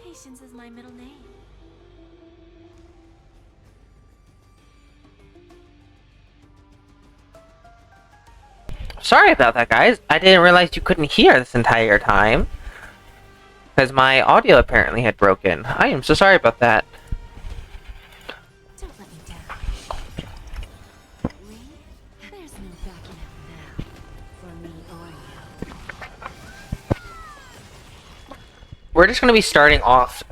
Patience is my middle name. Sorry about that, guys. I didn't realize you couldn't hear this entire time. Because my audio apparently had broken. I am so sorry about that. Don't let me down. We? There's no backing out now. For me or you. We're just gonna be starting off,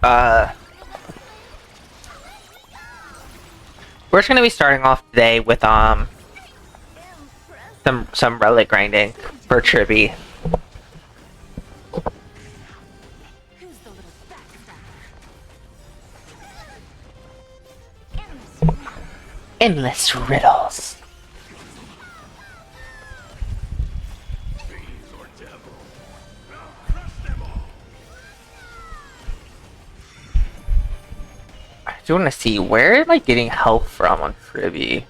we're just gonna be starting off today with, some relic grinding for Tribby. Who's the little backstabber? Endless riddles. I do want to see, where am I getting health from on Tribby?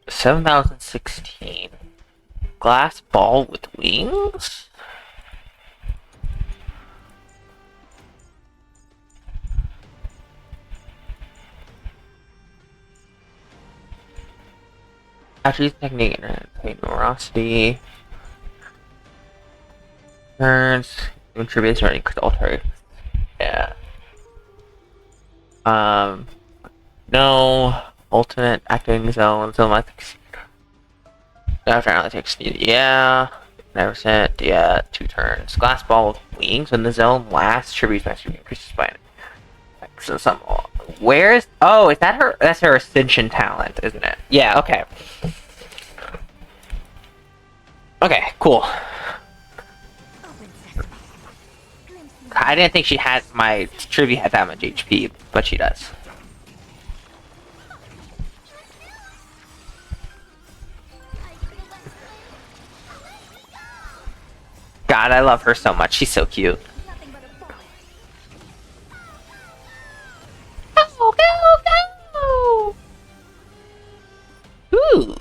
$7,016. Glass ball with wings? Actually, technique, numerosity. Turns, contributes running alter. Yeah. No. Ultimate activating zone, so my after analytics, yeah. Never sent, yeah, 2 turns. Glass ball with wings when the zone lasts, tribute mastery increases by so some. Where is, oh, is that her? That's her ascension talent, isn't it? Yeah, okay. Okay, cool. I didn't think she had, my trivia had that much HP, but she does. God, I love her so much. She's so cute. Go, go, go! Ooh.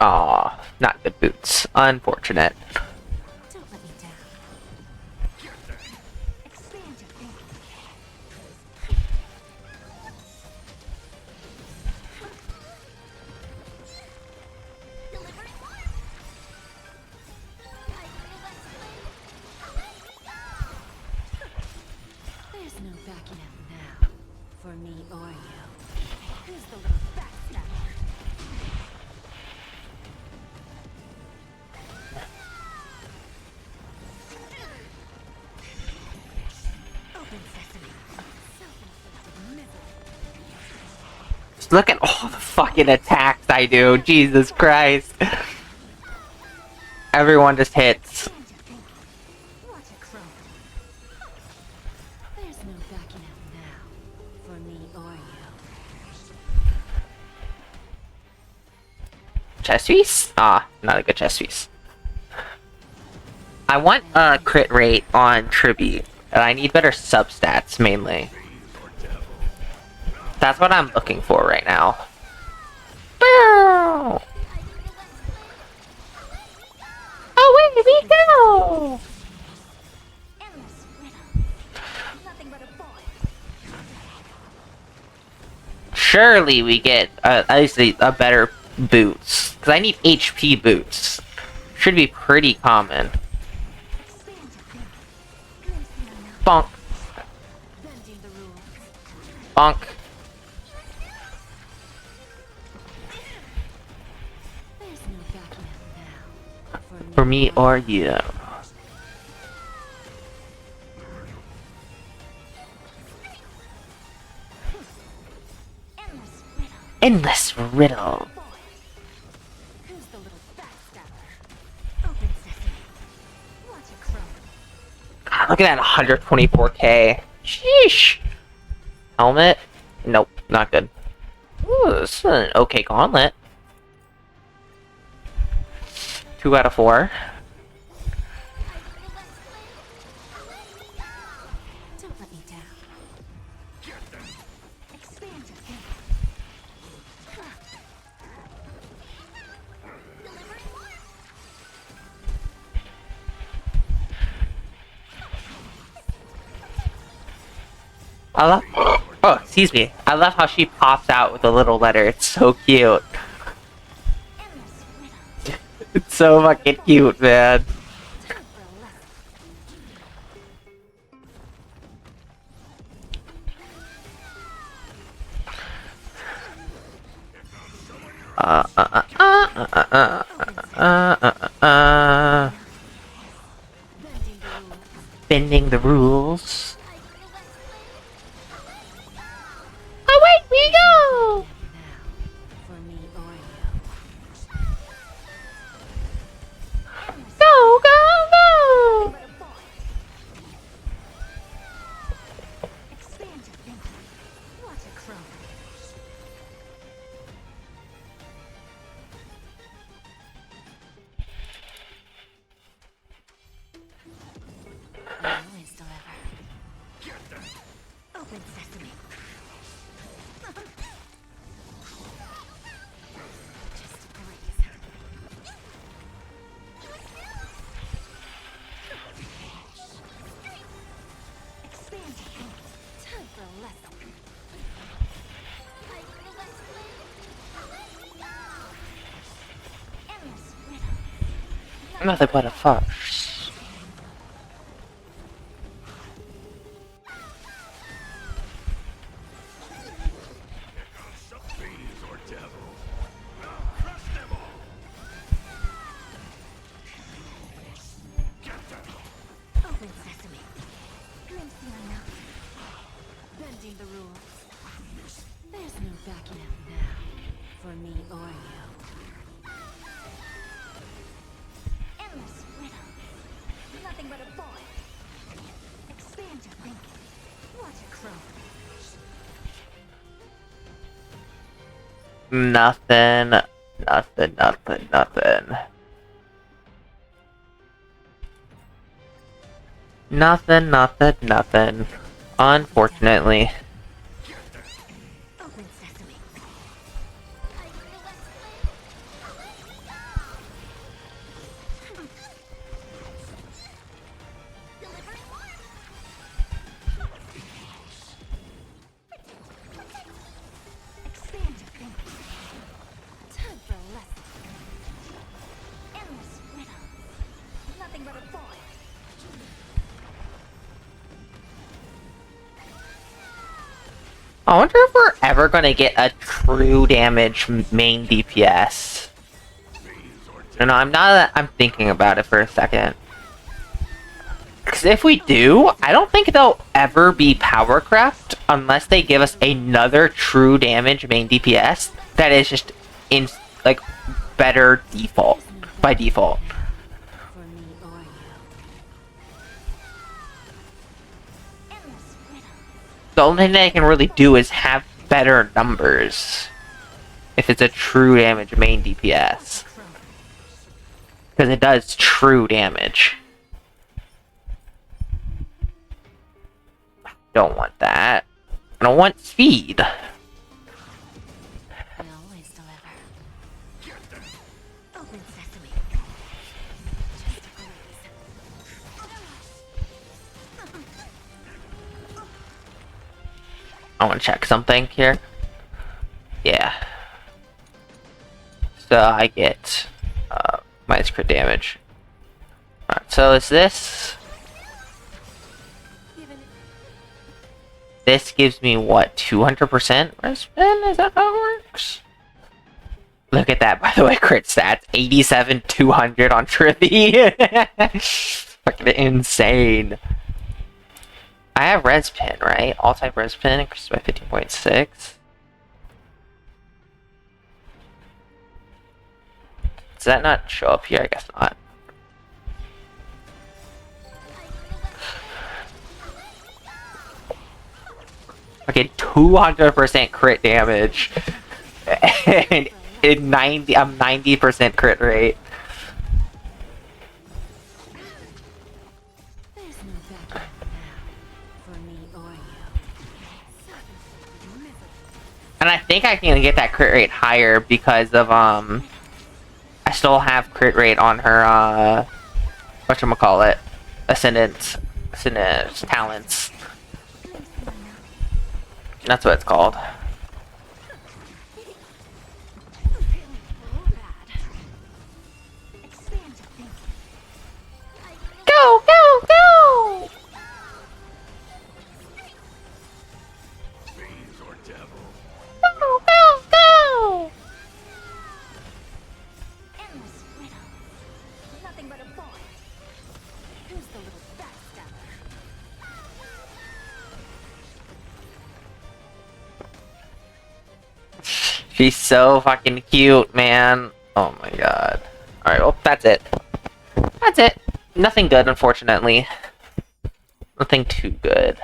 Aw, not good boots. Unfortunate. Don't let me down. Expand your thinking. There's no backing out now. For me or you. Who's the little backstabber? Open sesame. Self-inflicted misery. Just look at all the fucking attacks I do. Jesus Christ. Everyone just hits. Expand your thinking. Watch it crumble. There's no backing out now. For me or you. Chest piece? Ah, not a good chest piece. I want a crit rate on Tribby, and I need better substats mainly. That's what I'm looking for right now. Bow! Away we go! Endless riddle. Nothing but a boy. Surely we get at least a better boots. Because I need HP boots. Should be pretty common. Expand your thinking. Glimpse the unknown. Bonk. Bending the rules. Bonk. There's no backing out now. For me or you. Endless riddle. Endless riddle. Boy. Who's the little backstabber? Open sesame. Watch it crumble. God, look at that 124k. Sheesh. Helmet? Nope, not good. Ooh, this is an okay gauntlet. 2 out of 4. Don't let me down. Expand your thinking. Delivering more. I love. Oh, excuse me. I love how she pops out with a little letter. It's so cute. It's so fucking cute, man. Bending the rules. Away we go! For me or you. Go, go, go! Expand your thinking. Watch it grow. Always deliver. Open sesame. Just breathe. Expand your thinking. Time for a lesson. Endless rhythm. Nothing but a farce. Open sesame. Glimpse the unknown. Bending the rules. There's no backing out now. For me or you. Endless rhythm. Nothing but a boy. Expand your thinking. Watch it grow. Nothing. Nothing, nothing, nothing. Nothing, nothing, nothing. Unfortunately. Open sesame. Expand your thinking. Time for a lesson. Endless rhythm. Nothing but a boy. I wonder if we're ever gonna get a true damage main DPS. No, I'm thinking about it for a second. Because if we do, I don't think they'll ever be powercraft unless they give us another true damage main DPS that is just in like better default by default. For me or you. Endless rhythm. The only thing they can really do is have better numbers if it's a true damage main DPS. Because it does true damage. Don't want that. I don't want speed. I always deliver. Open sesame. Just breathe. I want to check something here. Yeah. So I get minus crit damage. Alright, so is this? This gives me what, 200% res spin? Is that how it works? Look at that, by the way, crit stats. 87, 200 on Trippy. Fucking insane. I have res pin, right? All type res pin increases by 15.6. Does that not show up here? I guess not. Okay, 200% crit damage. And in 90% crit rate. There's no backing out now. For me or you. And I think I can get that crit rate higher because of I still have crit rate on her whatchamacallit, ascendant talents. That's what it's called. Feeling full bad. Expand your thinking. Go, go, go! Go, go, go! Endless riddles. Nothing but a boy. Who's the little backstabber? She's so fucking cute, man. Oh my god. Alright, well, that's it. That's it. Nothing good, unfortunately. Nothing too good.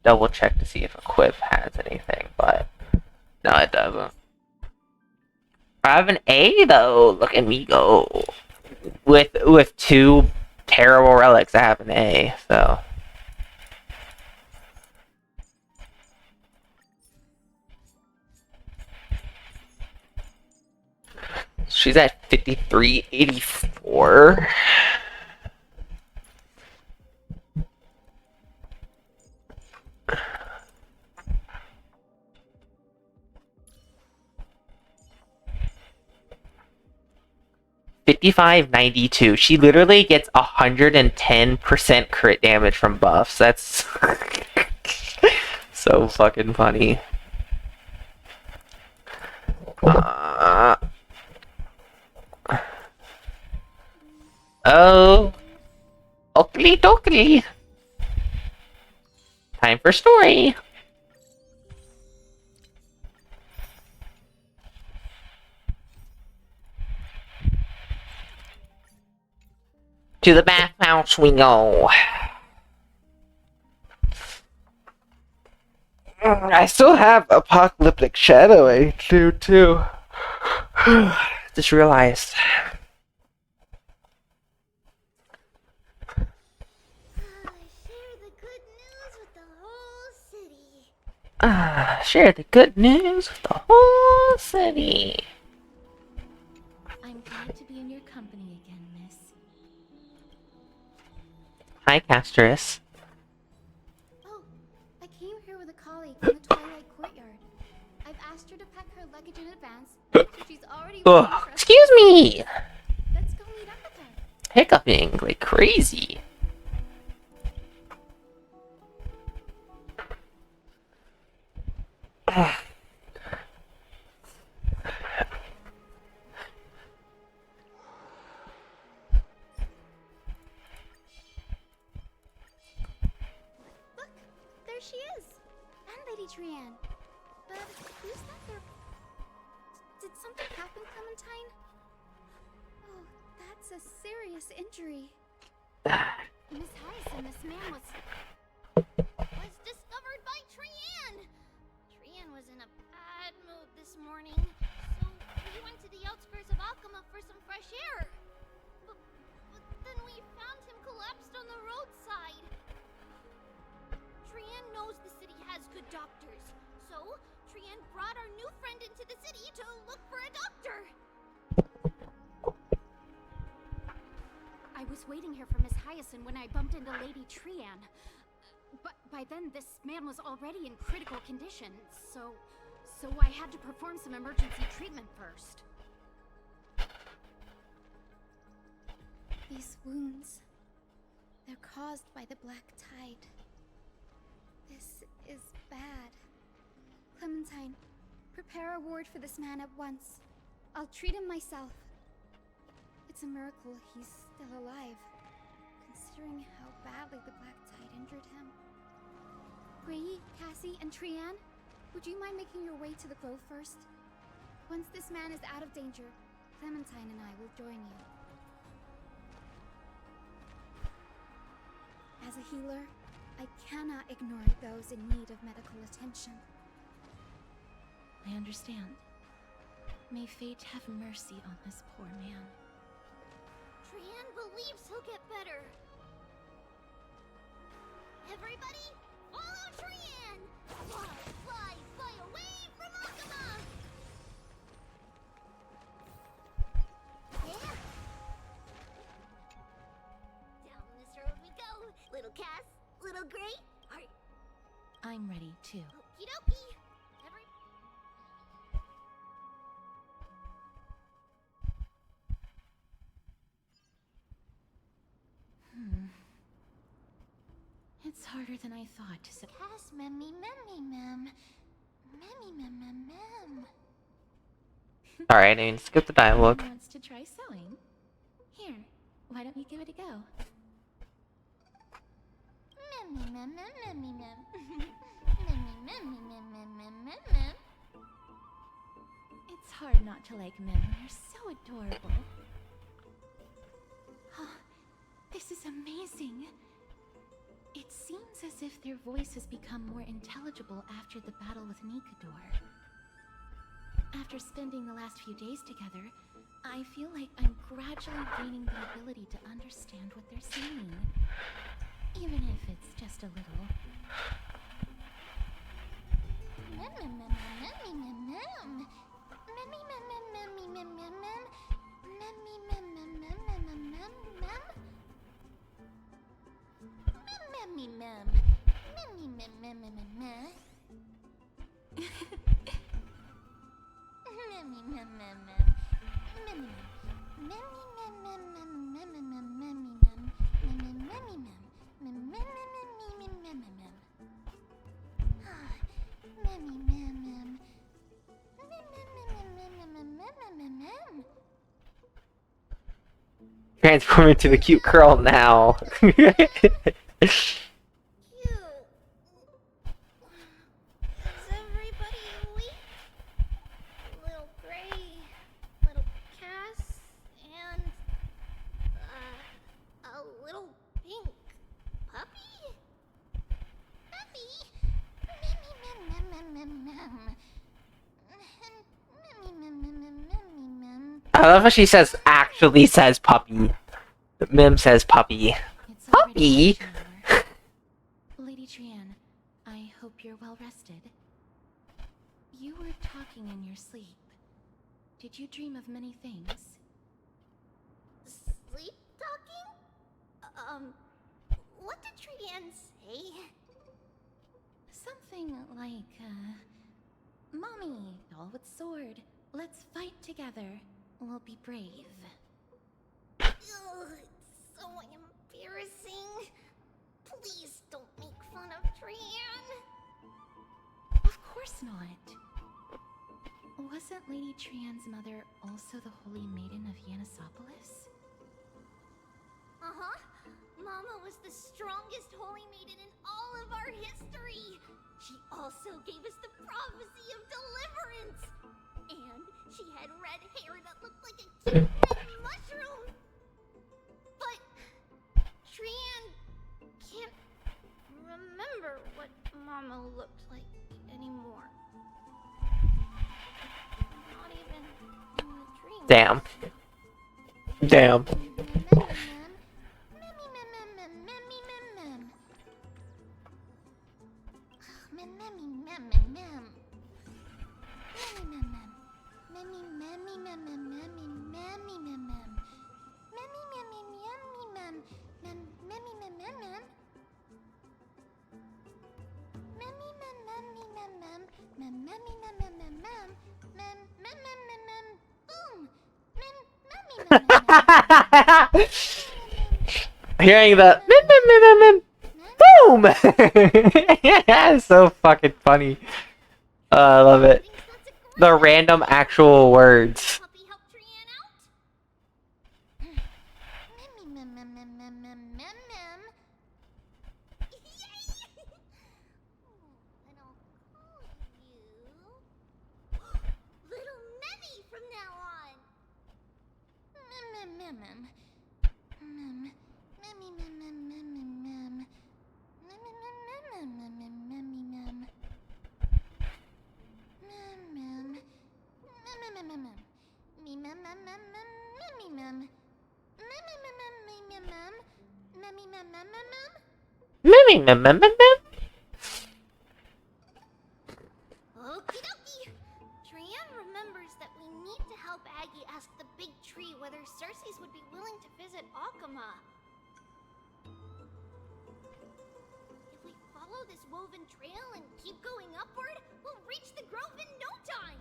Double check to see if Equip has anything, but no, it doesn't. I have an A though. Look at me go. With two terrible relics, I have an A. So she's at 5384. $55.92. She literally gets 110% crit damage from buffs. That's so fucking funny. Oh. Oakley dokley. Time for story. To the bathhouse we go. I still have Apocalyptic Shadowing too. Just realized. Share the good news with the whole city. Share the good news with the whole city. I'm glad to be in your company again, miss. Hi, Castris. Oh, I came here with a colleague from the Twilight Courtyard. I've asked her to pack her luggage in advance, so she's already waiting for us. Excuse me! Let's go meet up with her. Hiccuping like crazy. Look, there she is. And Lady Trianne. But who's that there? Did something happen, Clementine? Oh, that's a serious injury. Miss Hyacin, this man was discovered by Trianne. Trianne was in a bad mood this morning, so we went to the outskirts of Alchema for some fresh air. But then we found him collapsed on the roadside. Trianne knows the city has good doctors, so Trianne brought our new friend into the city to look for a doctor. I was waiting here for Miss Hyacin when I bumped into Lady Trianne. But by then, this man was already in critical condition, so I had to perform some emergency treatment first. These wounds, they're caused by the Black Tide. This is bad. Clementine, prepare a ward for this man at once. I'll treat him myself. It's a miracle he's still alive, considering how badly the Black Tide injured him. Grayi, Cassie, and Trianne, would you mind making your way to the grove first? Once this man is out of danger, Clementine and I will join you. As a healer, I cannot ignore those in need of medical attention. I understand. May fate have mercy on this poor man. Trianne believes he'll get better. Everybody, follow Trianne! Fly, fly, fly away from Alchema! Yeah! Down this road we go. Little Cass, little Gray, are I'm ready too. Okie dokie. It's harder than I thought to say. Cass, memmy, mem. Memmy, mem. Alright, I mean, skip the dialogue. Wants to try sewing? Here, why don't you give it a go? Memmy, mem. Memmy, mem. It's hard not to like men. They're so adorable. Oh, this is amazing. It seems as if their voice has become more intelligible after the battle with Nikador. After spending the last few days together, I feel like I'm gradually gaining the ability to understand what they're saying. Even if it's just a little. Transform into the cute girl now. Cute. Is everybody awake? Little Gray, little Cass, and a little pink puppy? I love how she says, actually says puppy. Mim says puppy. It's Puppy? already Lady Trianne, I hope you're well rested. You were talking in your sleep. Did you dream of many things? Sleep talking? What did Trianne say? Something like, Mommy, doll with sword, let's fight together. We'll be brave. Ugh, it's so embarrassing. Please don't make fun of Trianne. Of course not. Wasn't Lady Trianne's mother also the Holy Maiden of Yanisopolis? Uh-huh. Mama was the strongest holy maiden in all of our history. She also gave us the prophecy of deliverance. And she had red hair that looked like a cute red mushroom. But Trianne can't remember what Mama looked like anymore. Not even in the dream. Damn. Damn. Hearing the boom! It's so fucking funny. I love it. The random actual words. Puppy help Trianne out? Yay! And I'll call you Little Memmy from now on. Mimmy, mim, mim, mim, mim. Okie dokie. Trianne remembers that we need to help Aggie ask the big tree whether Cersei's would be willing to visit Akama. If we follow follow this woven trail and keep going upward, we'll reach the grove in no time.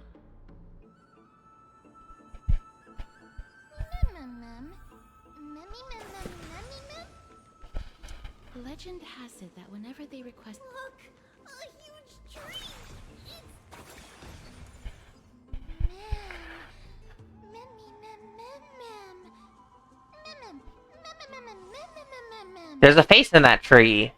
Legend has it that whenever they request— Look, a huge tree. There's a face in that tree.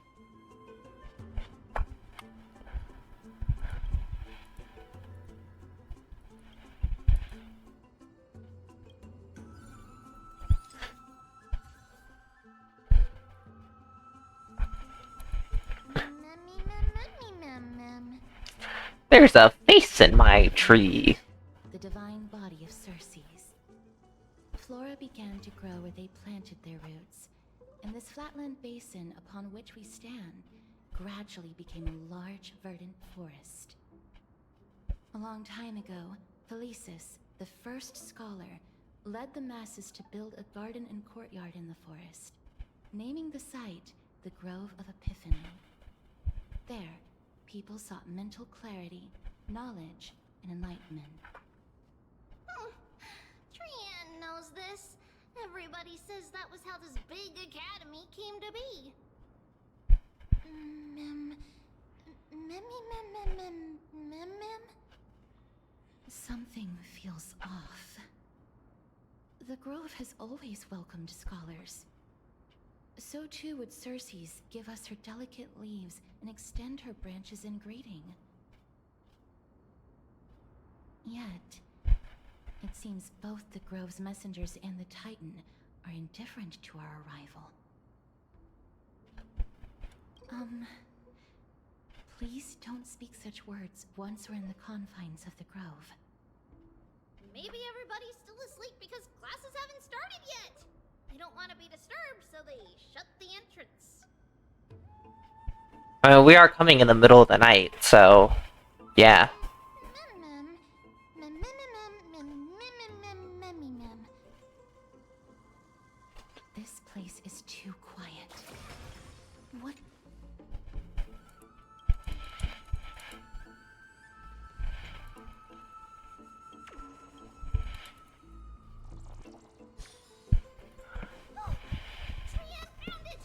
There's a face in my tree. the divine body of Circe's. Flora began to grow where they planted their roots, and this flatland basin upon which we stand gradually became a large, verdant forest. A long time ago, Felicis, the first scholar, led the masses to build a garden and courtyard in the forest, naming the site the Grove of Epiphany. There, people sought mental clarity, knowledge, and enlightenment. Trian knows this. Everybody says that was how this big academy came to be. Something feels off. The Grove has always welcomed scholars. So too would Circe's give us her delicate leaves and extend her branches in greeting. Yet, it seems both the Grove's messengers and the Titan are indifferent to our arrival. Please don't speak such words once we're in the confines of the Grove. Maybe everybody's still asleep because classes haven't started yet. They don't want to be disturbed, so they shut the entrance. I mean, we are coming in the middle of the night, so yeah. This place is too quiet. What? Trian found it!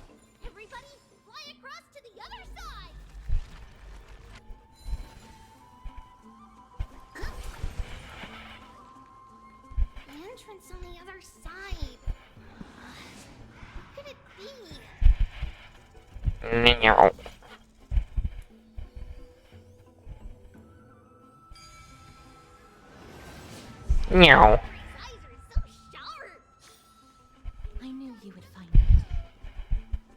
Everybody, fly across to the other side! The entrance on the other side. What could it be? Meow. Meow. Eyes are so sharp! I knew you would find it.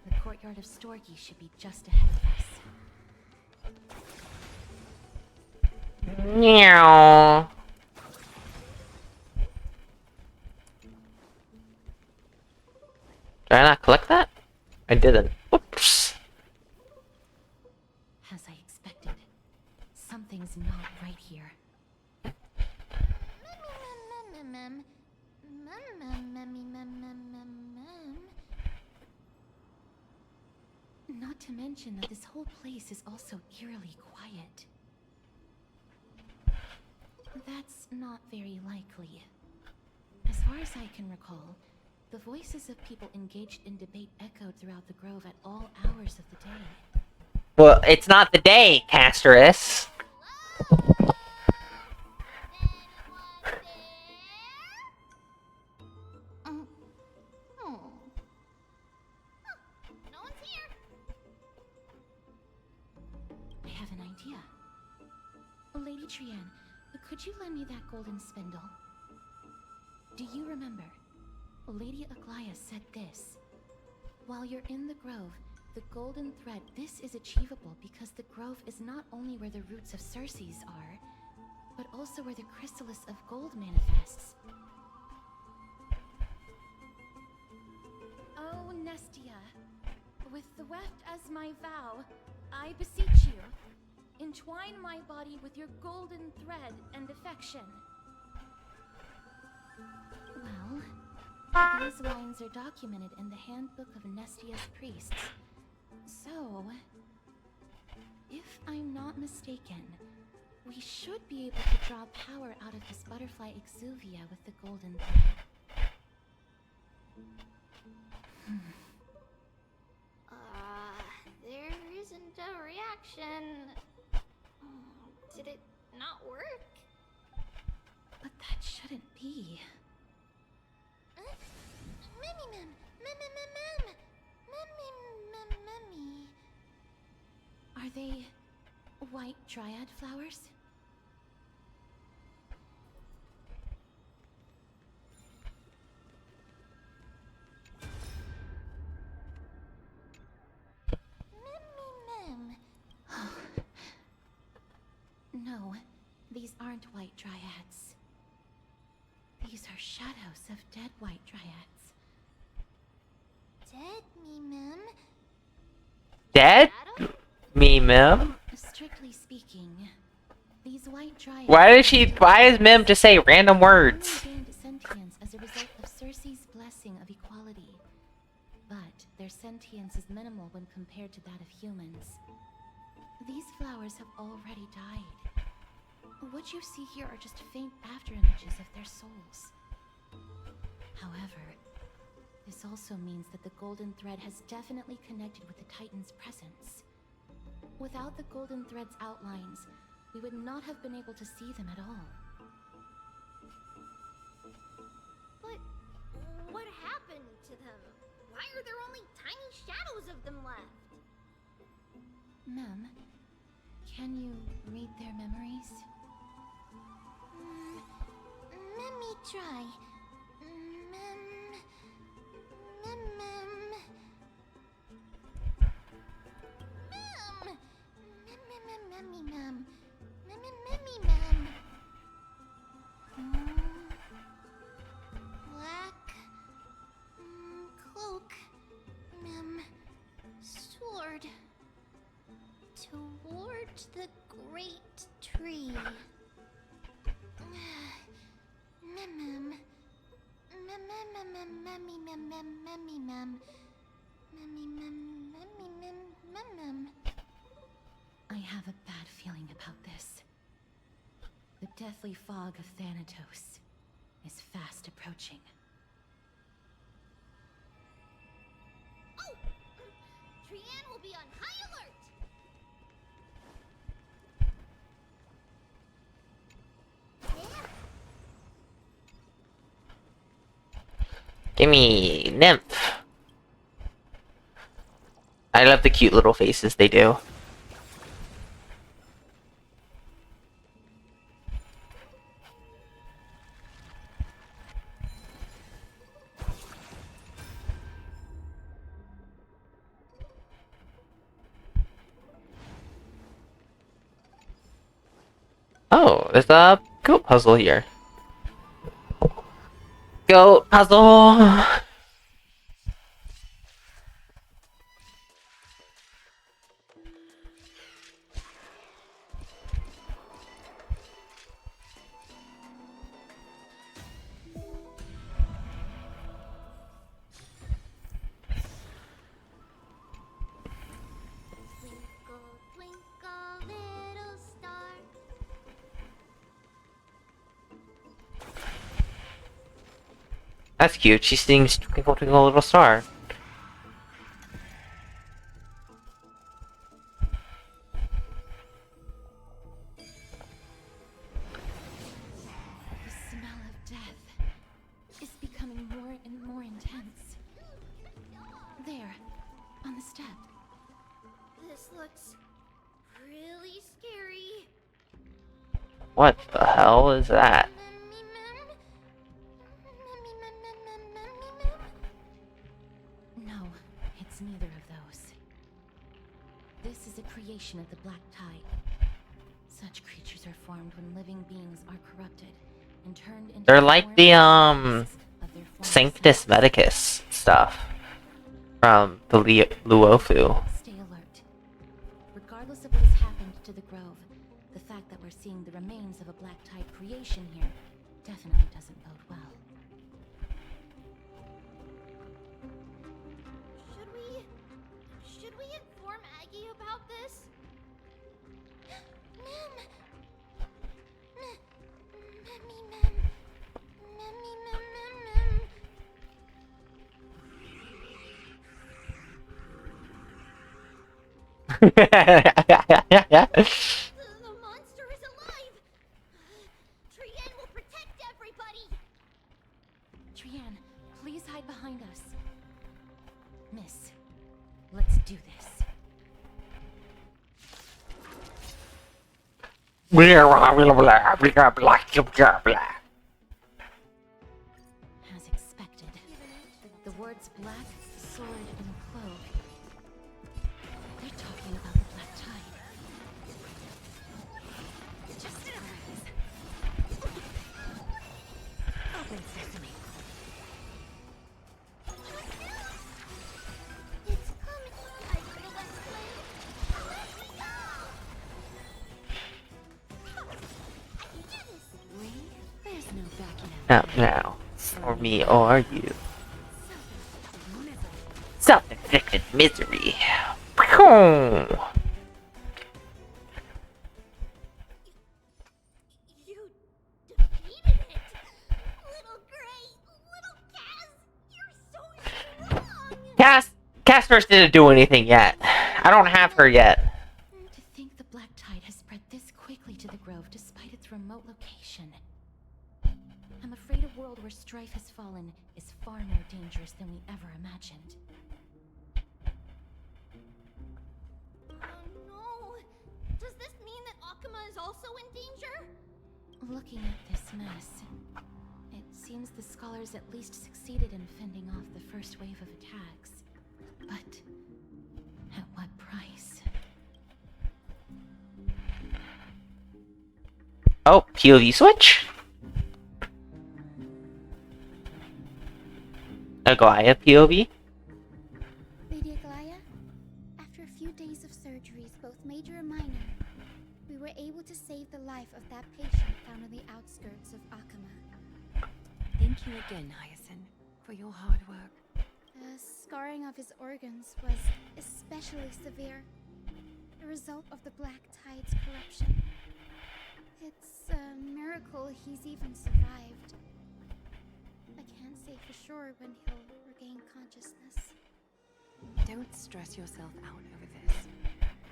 The courtyard of Storgi should be just ahead of us. Meow. Did I not collect that? I didn't. Oops. As I expected, something's not right here. Not to mention that this whole place is also eerily quiet. That's not very likely. As far as I can recall, the voices of people engaged in debate echoed throughout the Grove at all hours of the day. Well, it's not the day, Casterus. No one's here. I have an idea. Lady Trian, could you lend me that golden spindle? Do you remember? Lady Aglaia said this. While you're in the Grove, the golden thread, this is achievable because the Grove is not only where the roots of Circe's are, but also where the chrysalis of gold manifests. Oh, Nestia, with the weft as my vow, I beseech you, entwine my body with your golden thread and affection. Well, these lines are documented in the Handbook of Nestia's Priests. So, If I'm not mistaken, we should be able to draw power out of this butterfly exuvia with the golden thread. There isn't a reaction. Did it not work? But that shouldn't be. Are they white dryad flowers? No, these aren't white dryads. These are shadows of dead white dryads. Dead me, Dead? Me, Mim? Strictly speaking, these white dryads... Why does Mim just say random words? gained sentience as a result of Circe's blessing of equality. But their sentience is minimal when compared to that of humans. These flowers have already died. What you see here are just faint afterimages of their souls. However, this also means that the golden thread has definitely connected with the Titan's presence. Without the golden thread's outlines, we would not have been able to see them at all. But what happened to them? Why are there only tiny shadows of them left? Mem, can you read their memories? Let me try. Black cloak, sword toward the great tree. I have a bad feeling about this. The deathly fog of Thanatos is fast approaching. Oh! Trianne will be on high alert! Gimme Nymph. I love the cute little faces they do. Oh, there's a goat puzzle here. Goat puzzle! Twinkle, twinkle, little star. That's cute. She sings Twinkle Twinkle Little Star. The smell of death is becoming more and more intense. There, on the step. This looks really scary. What the hell is that? No, it's neither of those. This is a creation of the Black Tide. Such creatures are formed when living beings are corrupted and turned into They're like the of their former Sanctus selves. Medicus stuff from the Luofu. Stay alert. Regardless of what has happened to the Grove, the fact that we're seeing the remains of a Black Tide creation here definitely doesn't bode well. Should we inform Aggie about this? The monster is alive! Trienne will protect everybody! Trienne, please hide behind us. Miss, let's do this. As expected, the words black, sword, and cloak. They're talking about the Black Tide. Just in a breeze. Open sesame. It's coming! I feel that flame! Let me go! I can do this! We? There's no backing out. Not now. For me or you. Self-inflicted misery. You defeated it! Little Gray! Little Cass! You're so strong! Casper's didn't do anything yet. I don't have her yet. To think the Black Tide has spread this quickly to the Grove despite its remote location. I'm afraid a world where strife has fallen is far more dangerous than we ever imagined. Oh no! Does this mean that Akuma is also in danger? Looking at this mess, it seems the scholars at least succeeded in fending off the first wave of attacks. But at what price? Oh, POV switch? Aglaya POV? Lady Aglaya, after a few days of surgeries, both major and minor, we were able to save the life of that patient found on the outskirts of Akuma. Thank you again, Hyacinth, for your hard work. The scarring of his organs was especially severe, a result of the Black Tide's corruption. It's a miracle he's even survived. I can't say for sure when he'll regain consciousness. Don't stress yourself out over this.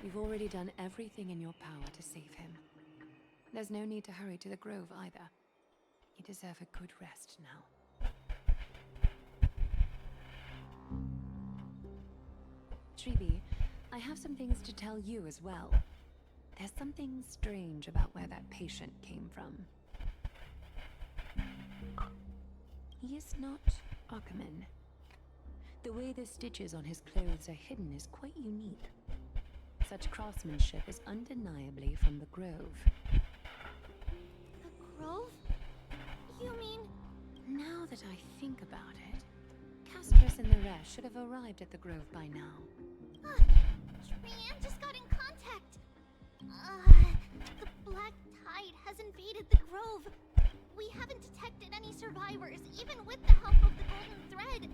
You've already done everything in your power to save him. There's no need to hurry to the Grove either. You deserve a good rest now. Tribi, I have some things to tell you as well. There's something strange about where that patient came from. He is not Akuman. The way the stitches on his clothes are hidden is quite unique. Such craftsmanship is undeniably from the Grove. The Grove? You mean... Now that I think about it, Castrus and the rest should have arrived at the Grove by now. Trienne just got in contact! The Black Tide has invaded the Grove. We haven't detected any survivors, even with the help of the Golden Thread.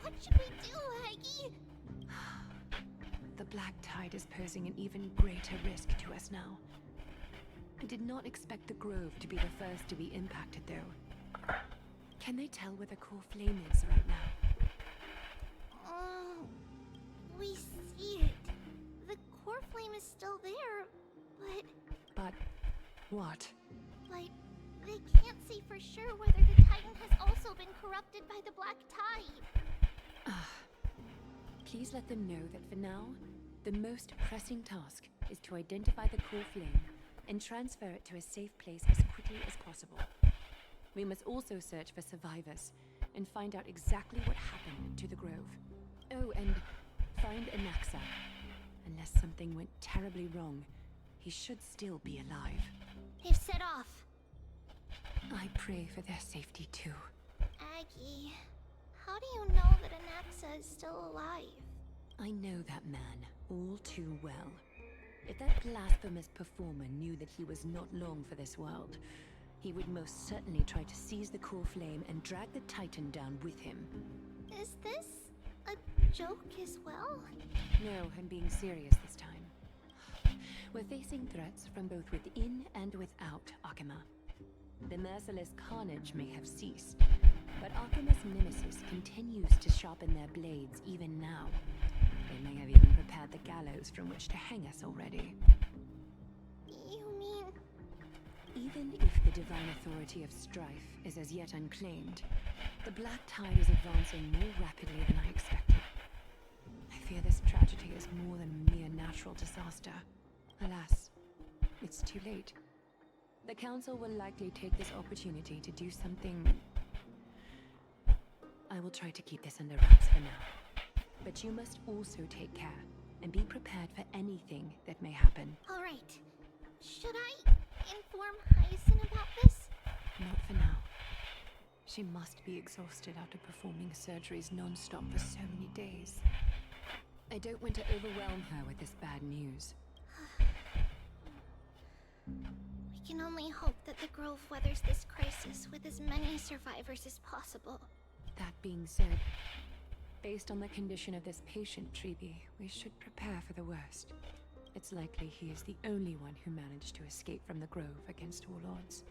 What should we do, Aggie? The Black Tide is posing an even greater risk to us now. I did not expect the Grove to be the first to be impacted, though. Can they tell where the core flame is right now? We see it. The core flame is still there, But what? but they can't see for sure whether the Titan has also been corrupted by the Black Tide. Please let them know that for now, the most pressing task is to identify the core flame and transfer it to a safe place as quickly as possible. We must also search for survivors and find out exactly what happened to the Grove. Oh, and find Anaxa. Unless something went terribly wrong, he should still be alive. They've set off. I pray for their safety too. Aggie, how do you know that Anaxa is still alive? I know that man all too well. If that blasphemous performer knew that he was not long for this world, he would most certainly try to seize the core flame and drag the Titan down with him. Is this a joke as well? No, I'm being serious this time. We're facing threats from both within and without Akuma. The merciless carnage may have ceased, but Akuma's nemesis continues to sharpen their blades even now. They may have even prepared had the gallows from which to hang us already. You mean... Even if the divine authority of strife is as yet unclaimed, the Black Tide is advancing more rapidly than I expected. I fear this tragedy is more than a mere natural disaster. Alas, it's too late. The Council will likely take this opportunity to do something... I will try to keep this under wraps for now. But you must also take care and be prepared for anything that may happen. Alright. Should I inform Hyacinth about this? Not for now. She must be exhausted after performing surgeries non-stop for so many days. I don't want to overwhelm her with this bad news. We can only hope that the Grove weathers this crisis with as many survivors as possible. That being said, based on the condition of this patient, Treeby, we should prepare for the worst. It's likely he is the only one who managed to escape from the Grove against all odds.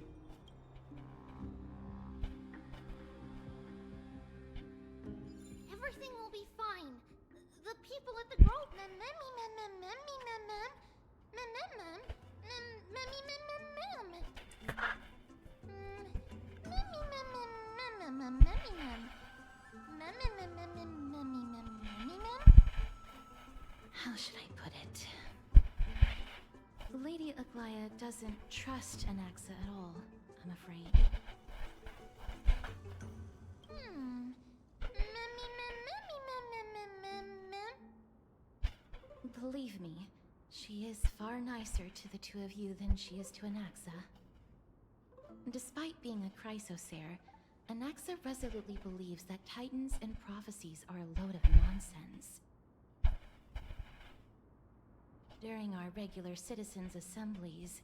Everything will be fine. The people at the Grove... How should I put it? Lady Aglaya doesn't trust Anaxa at all, I'm afraid. Believe me, she is far nicer to the two of you than she is to Anaxa. Despite being a Chrysosaur, Anaxa resolutely believes that Titans and prophecies are a load of nonsense. During our regular citizens' assemblies,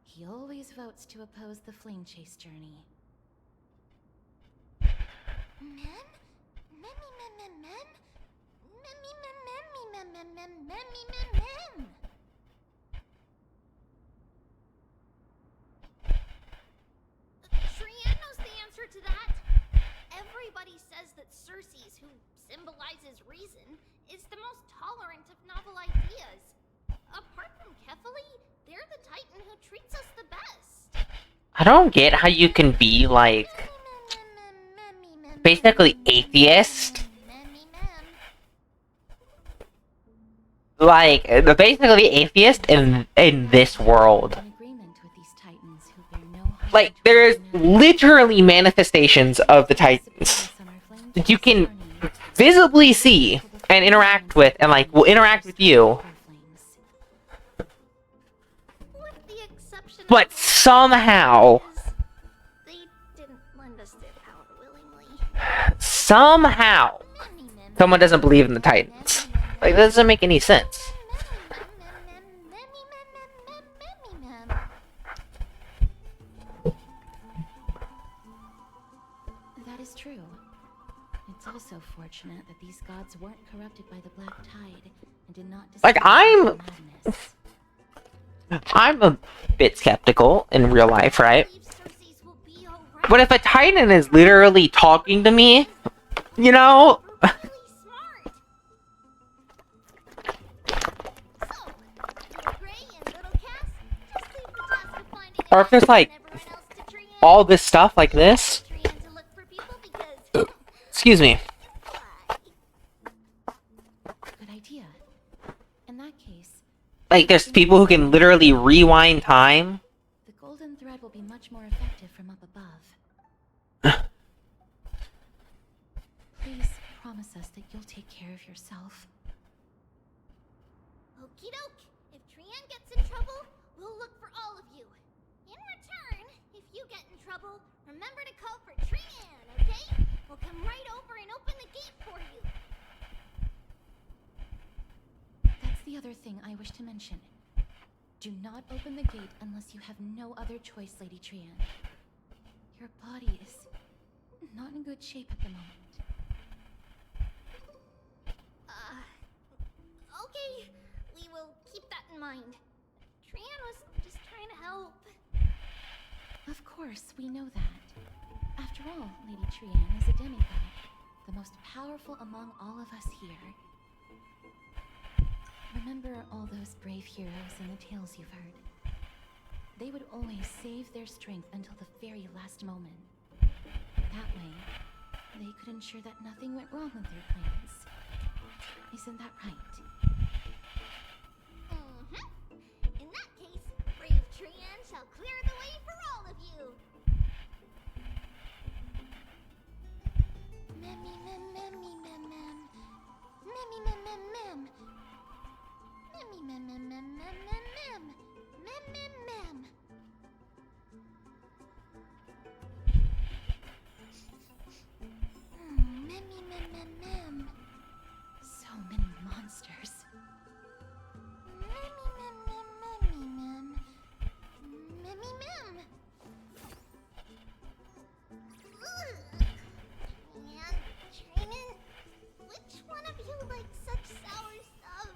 he always votes to oppose the Flame Chase journey. Trian knows the answer to that. Everybody says that Circes, who symbolizes reason, is the most tolerant of novel ideas. Apart from Kefali, they're the Titan who treats us the best. I don't get how you can be, like, basically atheist. Like, basically atheist in this world. In agreement with these Titans who bear no higher Like, there's literally manifestations of the Titans that you can visibly see and interact with, and, like, will interact with you. With the exception But of somehow, they didn't lend us their power willingly. somehow, someone doesn't believe in the Titans. Like, that doesn't make any sense. That is true. It's also fortunate that these gods weren't corrupted by the Black Tide and did not Like, descend into madness. I'm a bit skeptical in real life, right? Believe Circes will be alright. But if a Titan is literally talking to me, you know, We're really smart. So, little Gray and little Cass, just leave the task of finding or if there's, like, and everyone else to Trian. all this stuff like this. Trian to look for people because Excuse me. why? Good idea. In that case, Like, there's people who can literally rewind time. the golden thread will be much more effective from up above. Please promise us that you'll take care of yourself. Okie doke. If Trian gets in trouble, we'll look for all of you. In return, if you get in trouble, remember to call for Trian, okay? We'll come right over and open the gate for you. That's the other thing I wish to mention. Do not open the gate unless you have no other choice, Lady Trian. Your body is not in good shape at the moment. Okay. We will keep that in mind. Trian was just trying to help. Of course, we know that. After all, Lady Trian is a demigod, the most powerful among all of us here. Remember all those brave heroes and the tales you've heard? They would always save their strength until the very last moment. That way, they could ensure that nothing went wrong with their plans. Isn't that right? In that case, brave Trian shall clear the way for all of you. Memmy mem memmy mem mem. Memmy mem mem mem. Memmy mem mem mem mem mem mem. Mem mem mem. Memmy mem mem mem. So many monsters. Memmy mem mem memmy mem. Memmy mem. And Trainan, which one of you likes such sour stuff?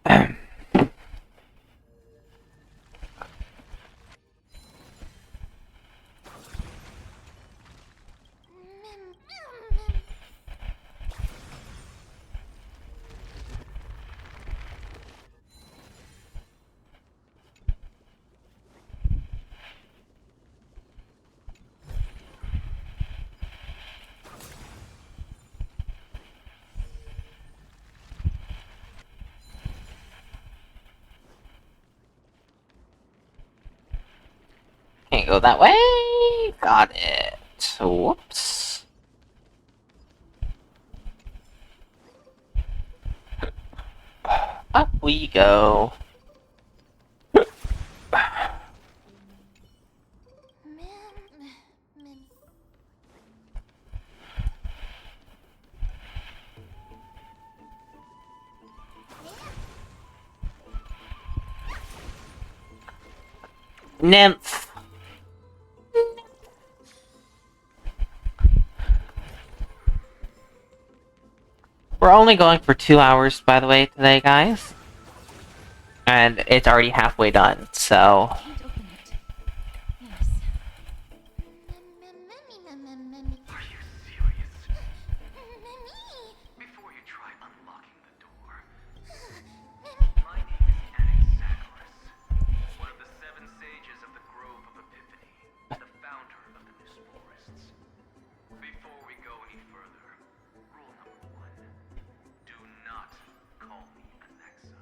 Mem, mem, mem. Can't go that way. Got it. Whoops. Up we go. Mem, mem. Nymph. We're only going for 2 hours, by the way, today, guys. And it's already halfway done, so... Can't open it. Yes. Are you serious? Before you try unlocking the door, my name is Anaxagoras, one of the 7 sages of the Grove of Epiphany, the founder of the Misporists. Before we go any further, rule number 1, do not call me Anaxa.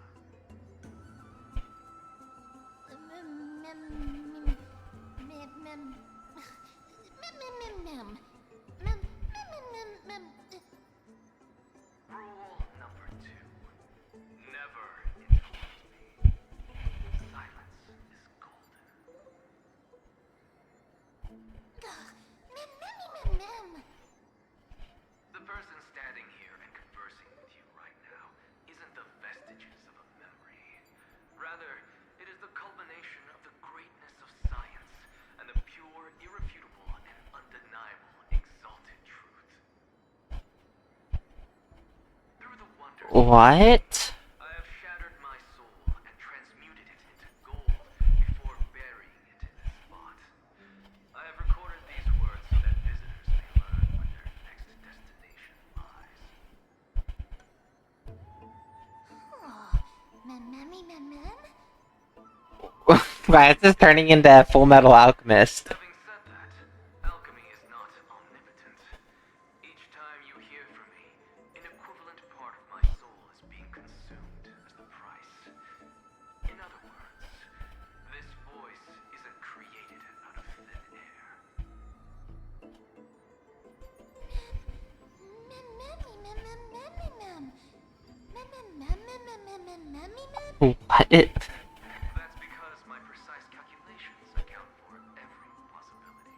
Rule number 2, never interrupt me. Silence is golden. The person standing here and conversing with you right now isn't the vestiges of a memory. Rather, it is the culmination of the greatness of science and the pure, irrefutable, and undeniable exalted truth. Through the wonders What? I have shattered my soul and transmuted it into gold before burying it in this spot. I have recorded these words so that visitors may learn where their next destination lies. Right, it's just turning into Full Metal Alchemist. Having said that, alchemy is not omnipotent. Each time you hear from me, an equivalent part of my soul is being consumed as the price. In other words, this voice isn't created out of thin air. What? That's because my precise calculations account for every possibility.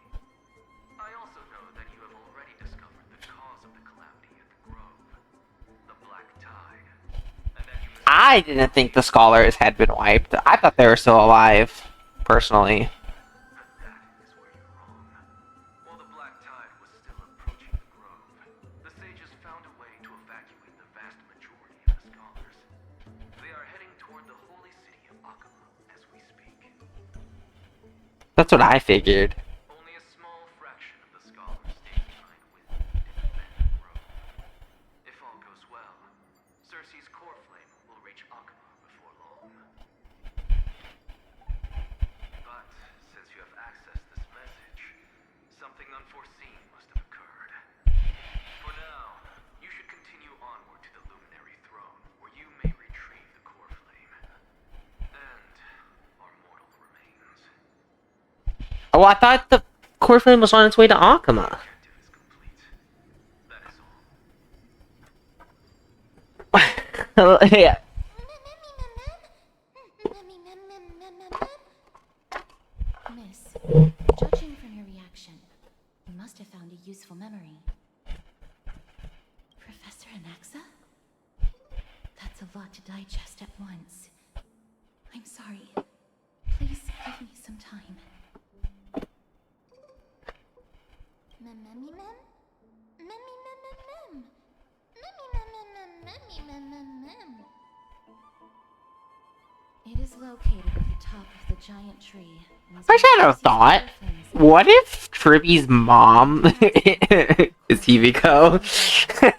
I also know that you have already discovered the cause of the calamity at the Grove, the Black Tide, and that you I didn't think the scholars had been wiped. I thought they were still alive, personally. But that is where you're wrong. While the Black Tide was still approaching the Grove, That's what I figured. Only a small fraction of the scholars stay behind with me to defend the grove. If all goes well, Cersei's core flame will reach Akama before long. But since you have accessed this message, something unforeseen must have occurred. For now, you should continue onward to the Luminary Throne, where you may retrieve the core flame. And our mortal remains. Oh, I thought the core flame was on its way to Akama. Objective is complete. That is all. Yeah. Miss, judging from your reaction, you must have found a useful memory. Professor Anaxa? That's a lot to digest at once. I'm sorry. Please give me some time. It is located at the top of the giant tree. and is I had a used thought. for flames. What if Tribby's mom is Hibiko? On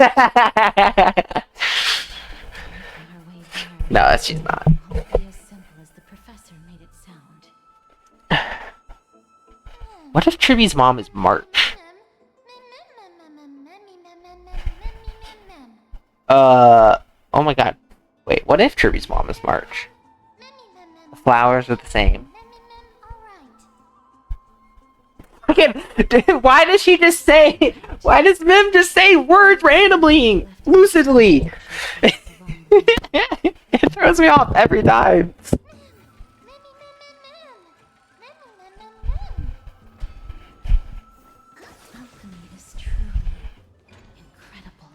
her way there, No, she's not. it won't be as simple as the professor made it sound. What if Tribby's mom is March? Oh my god. Wait, what if Tribby's mom is March? The flowers are the same. Again, why does she just say? Why does Mim just say words randomly, lucidly? It throws me off every time. Alchemy is truly incredible.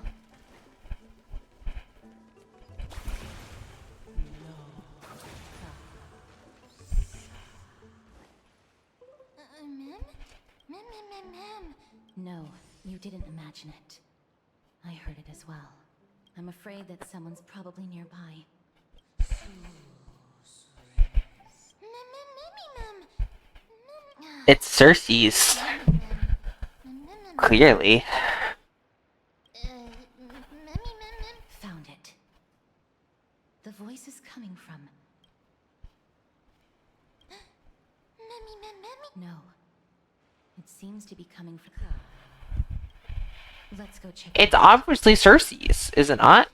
No, you didn't imagine it. I heard it as well. I'm afraid that someone's probably nearby. It's Cersei's. Clearly. Found it. The voice is coming from... No. It seems to be coming from... Let's go check It's it out. obviously Cersei's, is it not?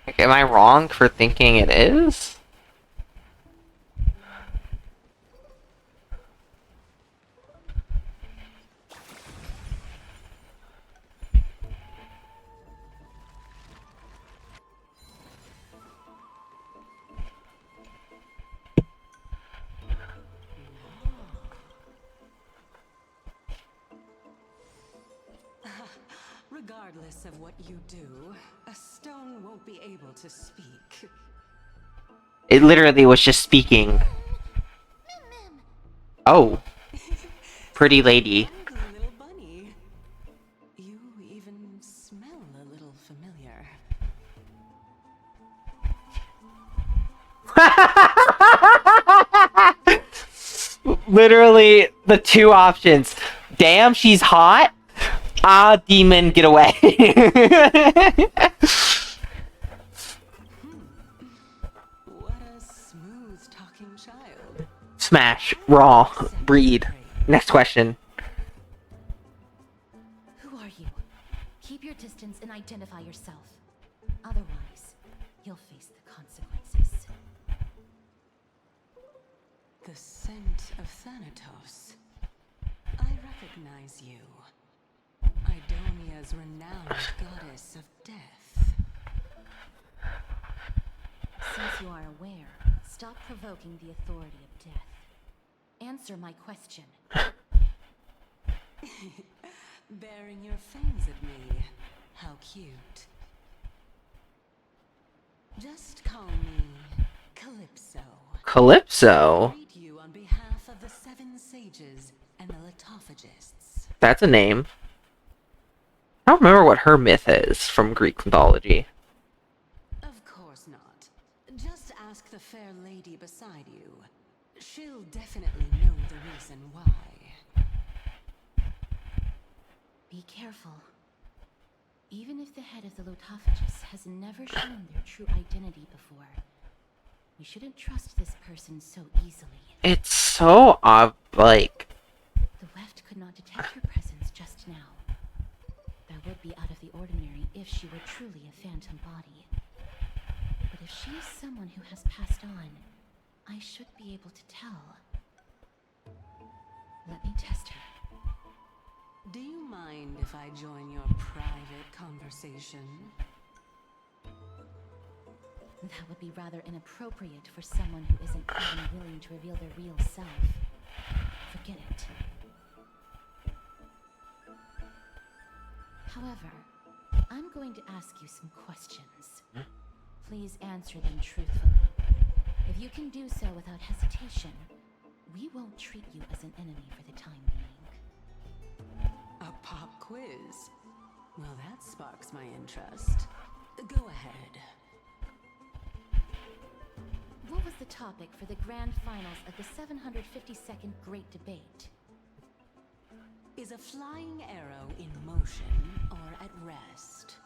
Like, am I wrong for thinking it is? Regardless of what you do, a stone won't be able to speak. It literally was just speaking. Oh. Pretty lady. Friendly little bunny. You even smell a little familiar. Literally the two options. Damn, she's hot. Ah, demon, get away. What a smooth talking child. Smash. Raw. Breed. Next question. Who are you? Keep your distance and identify yourself. Otherwise, you'll face the consequences. The scent of Thanatos. I recognize you. Idonia's renowned goddess of death. Since you are aware, stop provoking the authority of death. Answer my question. Baring your fangs at me. How cute. Just call me Calypso. Calypso. Greet you on behalf of the Seven Sages and the Litophagists. That's a name. I don't remember what her myth is from Greek mythology. fair lady beside you. She'll definitely know the reason why. Be careful. Even if the head of the Lotophagus has never shown their true identity before, we shouldn't trust this person so easily. It's so like. The weft could not detect her presence just now. That would be out of the ordinary if she were truly a phantom body. But if she is someone who has passed on, I should be able to tell. Let me test her. Do you mind if I join your private conversation? That would be rather inappropriate for someone who isn't even willing to reveal their real self. Forget it. However, I'm going to ask you some questions. Please answer them truthfully. If you can do so without hesitation, we won't treat you as an enemy for the time being. A pop quiz? Well, that sparks my interest. Go ahead. What was the topic for the grand finals of the 752nd Great Debate? Is a flying arrow in motion or at rest?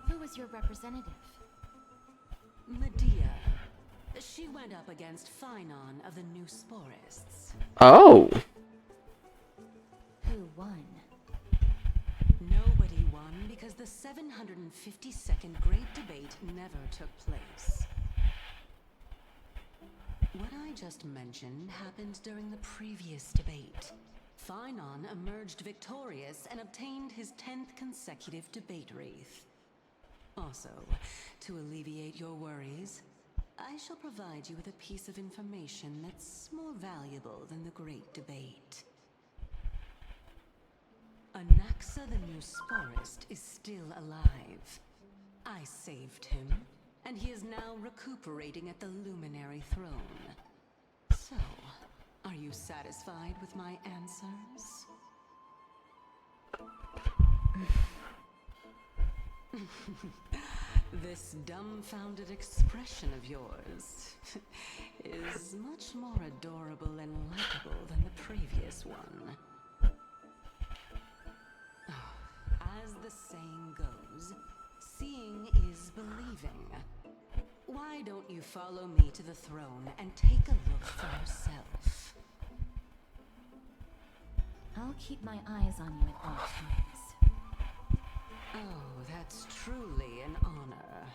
Who was your representative? Medea. She went up against Phynon of the New Sporists. Oh. Who won? Nobody won because the 752nd Great Debate never took place. What I just mentioned happened during the previous debate. Phynon emerged victorious and obtained his 10th consecutive debate wreath. Also, to alleviate your worries, I shall provide you with a piece of information that's more valuable than the Great Debate. Anaxa the New Sporist is still alive. I saved him, and he is now recuperating at the Luminary Throne. So, are you satisfied with my answers? This dumbfounded expression of yours is much more adorable and likable than the previous one. As the saying goes, seeing is believing. Why don't you follow me to the throne and take a look for yourself? I'll keep my eyes on you at all times. Oh, that's truly an honor.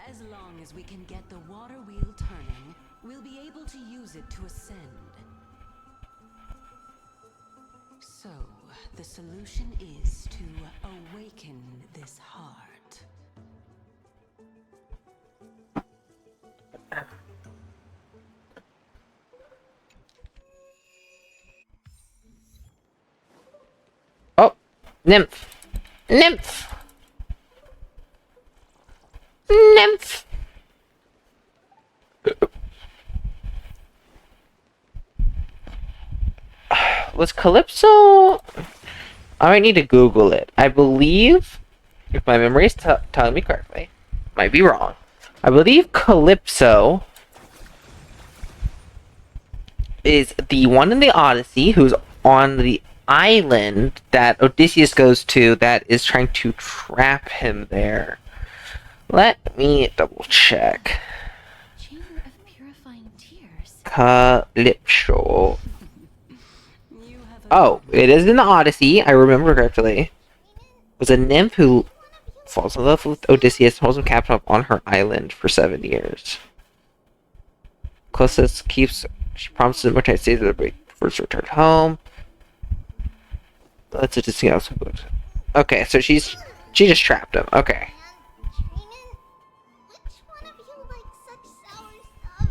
As long as we can get the water wheel turning, we'll be able to use it to ascend. So, the solution is to awaken this heart. Oh, nymph. Nymph. Nymph. Was Calypso? I might need to Google it. I believe, if my memory is telling me correctly, might be wrong. I believe Calypso is the one in the Odyssey who's on the island that Odysseus goes to that is trying to trap him there. Let me double check. Chamber of Purifying Tears. Calypso. Oh, it is in the Odyssey, I remember correctly. It was a nymph who falls in love with Odysseus and holds him captive on her island for 7 years. Closest keeps, she promises him more time stays with her break before his return home. Let's just see how it's booked. Okay, so she just trapped him. Okay. Which one of you likes such sour stuff?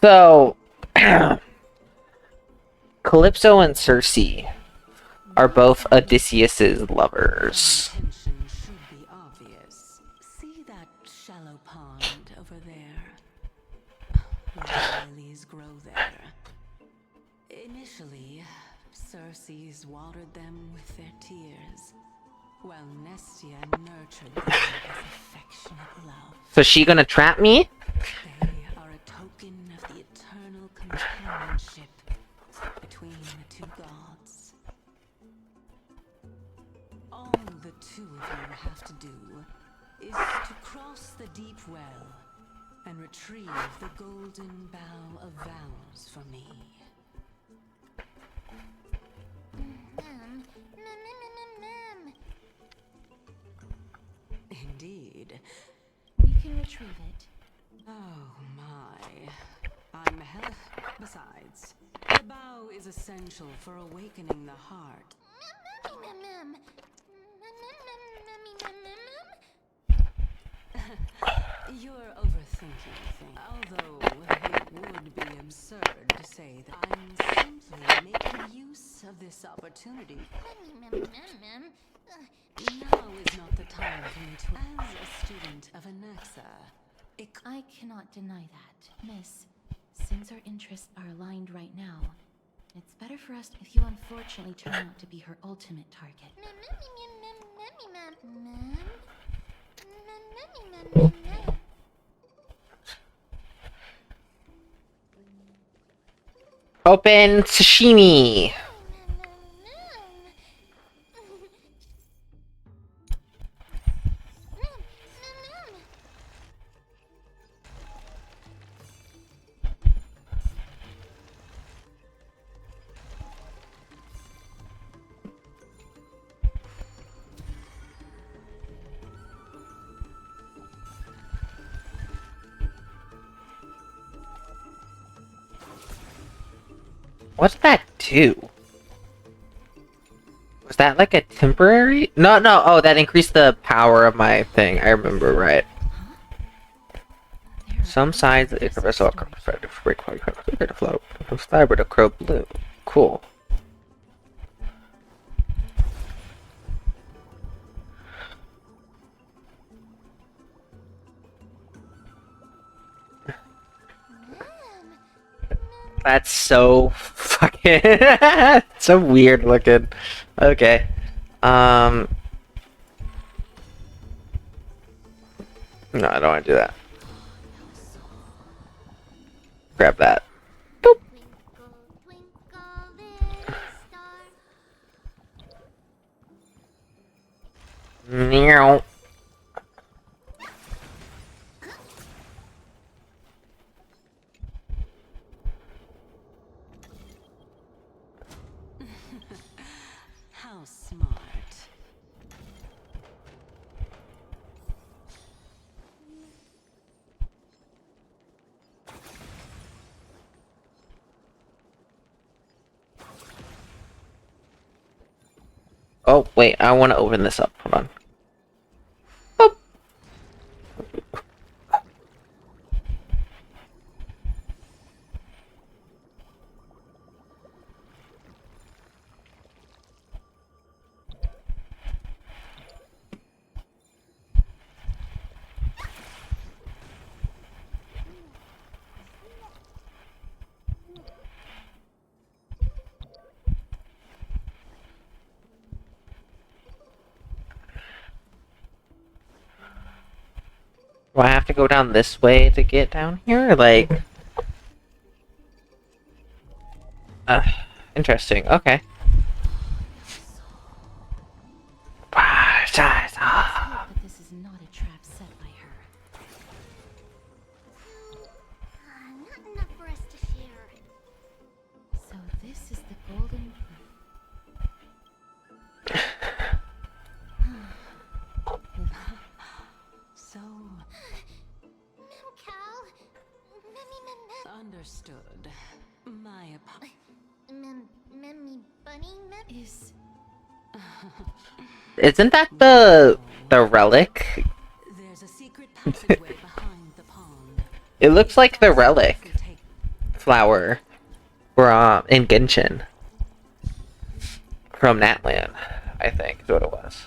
So, Calypso and Circe are both Odysseus's lovers. Our intention should be obvious. See that shallow pond over there? Xerxes watered them with their tears, while Nestia nurtured them with affectionate love. So she gonna trap me? They are a token of the eternal companionship between the two gods. All the two of you have to do is to cross the deep well and retrieve the golden bough of vows for me. Indeed. We can retrieve it. Oh my. I'm hell. Besides, the bow is essential for awakening the heart. You're overthinking things. Although it would be absurd to say that I'm simply making use of this opportunity. Now is not the time for me to. As a student of Anaxa, I cannot deny that. Miss, since our interests are aligned right now, it's better for us if you unfortunately turn out to be her ultimate target. Open sashimi. What's that do? Was that like a temporary? No, no. Oh, that increased the power of my thing. I remember right. Some sides of the vessel are perspective for break to float. From starboard to crow blue. Cool. That's so fucking so weird looking. Okay. No, I don't want to do that. Grab that. Boop. Meow. how smart. Oh, wait, I want to open this up. Hold on. Boop. Do I have to go down this way to get down here? Like... interesting. Okay. Let's hope that this is not a trap set by her. Not enough for us to share. So this is the golden... So Cal, understood. My apologies. Memmy bunny mem. Is... Isn't that the relic? There's a secret passageway behind the pond. It looks like the relic If we take flower from in Genshin from Natlan, I think is what it was.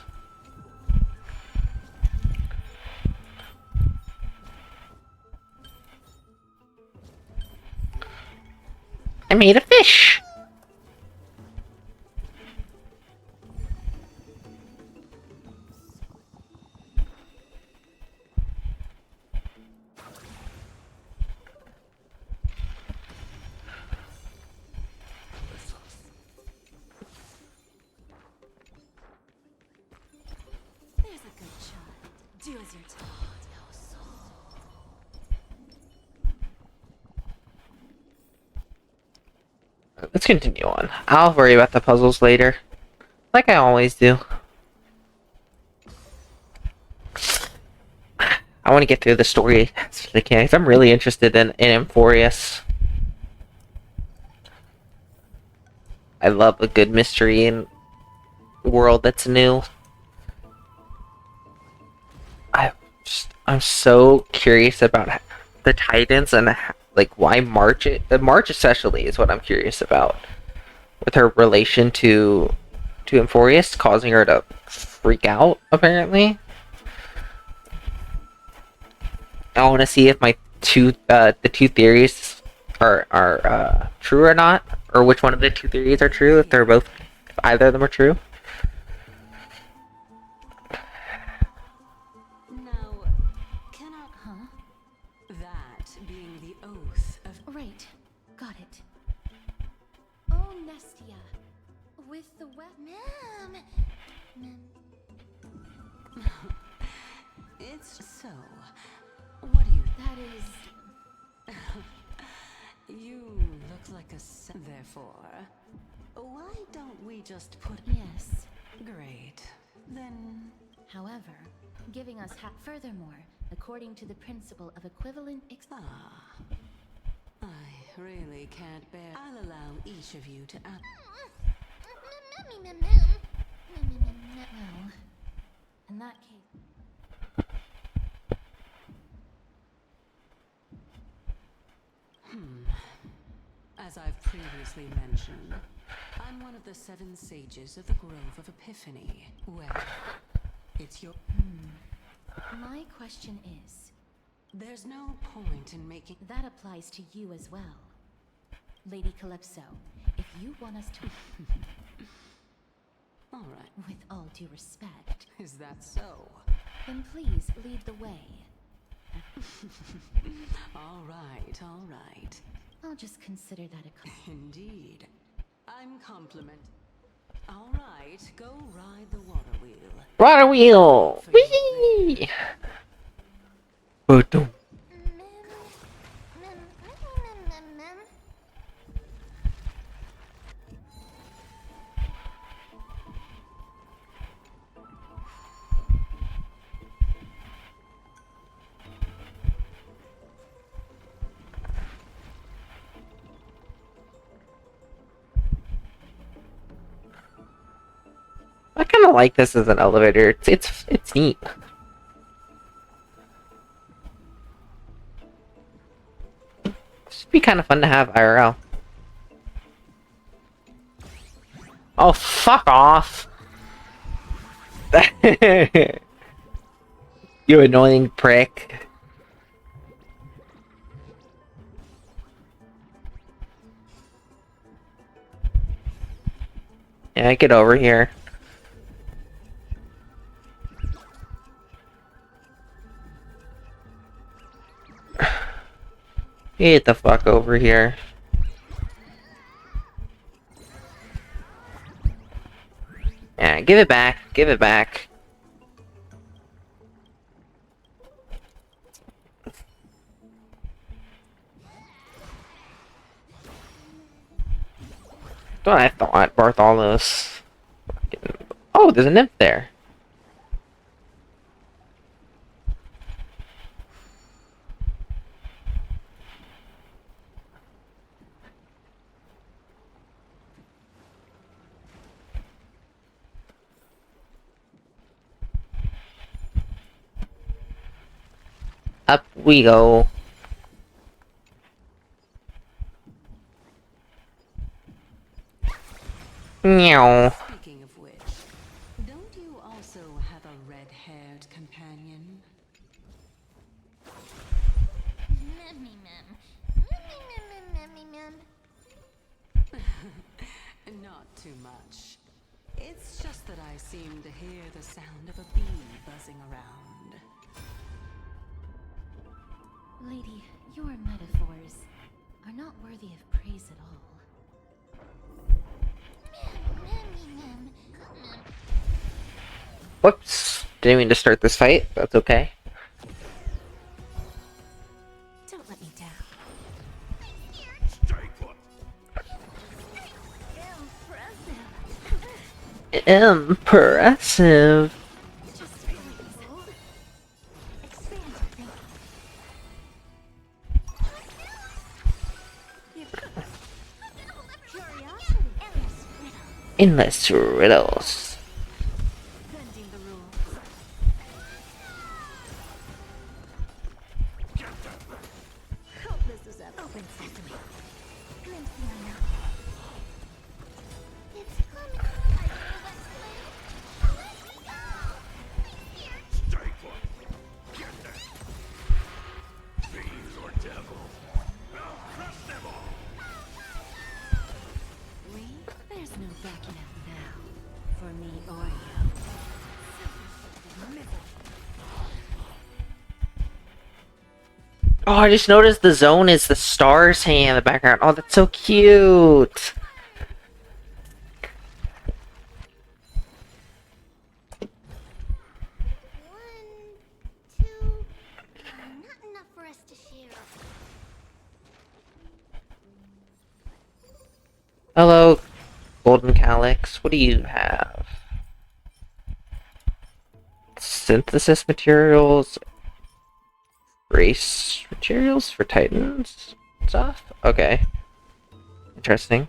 I made a fish. Do as you're told. Let's continue on. I'll worry about the puzzles later. Like I always do. I want to get through the story as soon as I can, because I'm really interested in Emphorius. I love a good mystery and world that's new. I'm so curious about the Titans and like why March. March especially is what I'm curious about, with her relation to Emphorius, causing her to freak out. Apparently, I want to see if my the two theories are true or not, or which one of the two theories are true. If either of them are true. Now, cannot, that being the oath of... Right. Got it. Oh, Nestia. With the Ma'am. It's so. What do you... That is... You look like a... Therefore, why don't we just put... Yes. Great. Then... However, giving us furthermore, according to the principle of equivalent I really can't bear... I'll allow each of you to... Well, in that case... As I've previously mentioned, I'm one of the 7 sages of the Grove of Epiphany. Well, it's your... My question is... There's no point in making... That applies to you as well. Lady Calypso, if you want us to... All right. With all due respect, Is that so? then please lead the way. All right, all right. I'll just consider that a... Indeed. I'm compliment. All right, go ride the water wheel. Water wheel! Whee! Boom. I kind of like this as an elevator. It's neat. It'd be kind of fun to have IRL. Oh, fuck off! You annoying prick. Yeah, get over here. Get the fuck over here. Yeah, give it back. Give it back. That's what I thought, Bartholos. Oh, there's a nymph there. Up we go. Meow. Speaking of which, don't you also have a red-haired companion? Not too much. It's just that I seem to hear the sound of a bee buzzing around. Lady, your metaphors are not worthy of praise at all. Whoops. Didn't mean to start this fight. That's okay. Don't let me down. Impressive. Just please. Expand your thinking. Curiosity. Endless riddles. Bending the rules. Hope this is up. Open sesame. Glimpse the unknown. It's coming. I feel that flame. Let me go. I'm scared. Stay put. Get them. Fiends or devils. I'll crush them all. We? There's no backing out now. For me or you. Oh, I just noticed the zone is the stars hanging in the background. Oh, that's so cute. One, two. Not enough for us to share. Hello, Golden Calyx. What do you have? Synthesis materials. Race materials for Titans stuff? Okay. Interesting.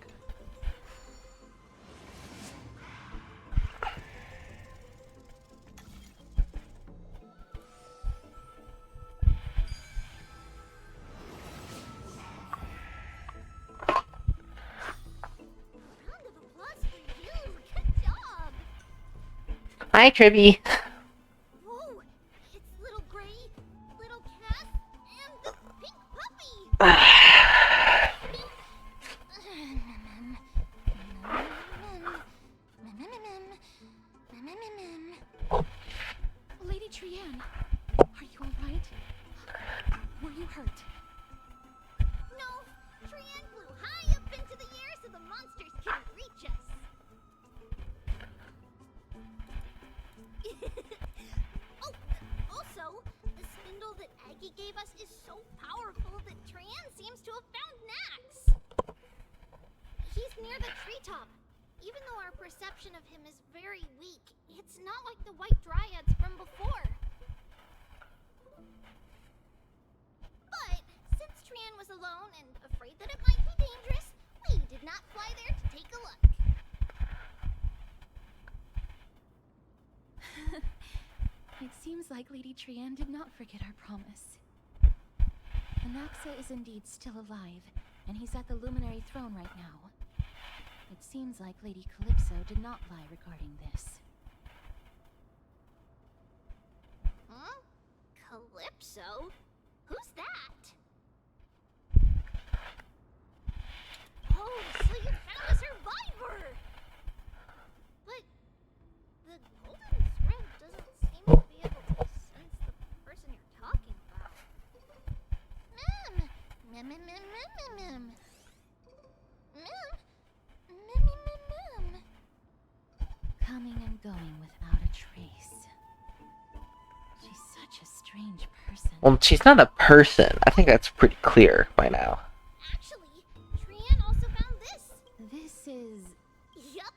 Round of applause for you. Good job. Hi, Tribby. Whoa. It's little Gray, little Cass, and the pink puppy. Lady Trienne, are you alright? Were you hurt? No, Trienne flew high up into the air so the monsters couldn't reach us. Oh, also, the spindle that Aggie gave us is so powerful that Trienne seems to have found Nax. He's near the treetop. Even though our perception of him is very weak, it's not like the white dryads from before. But since Trienne was alone and afraid that it might be dangerous, we did not fly there to take a look. It seems like Lady Trienne did not forget our promise. Anaxa is indeed still alive, and he's at the Luminary Throne right now. It seems like Lady Calypso did not lie regarding this. Huh? Calypso? Who's that? Oh, so you found a survivor! But the golden thread doesn't seem to be able to sense the person you're talking about. Mem! Mem, mem, mem, mem, mem, mem. Mem! Mem, mem, mem, mem. Coming and going without a trace. She's such a strange person. Well, she's not a person. I think that's pretty clear by now. Actually, Trienne also found this. This is... Yup,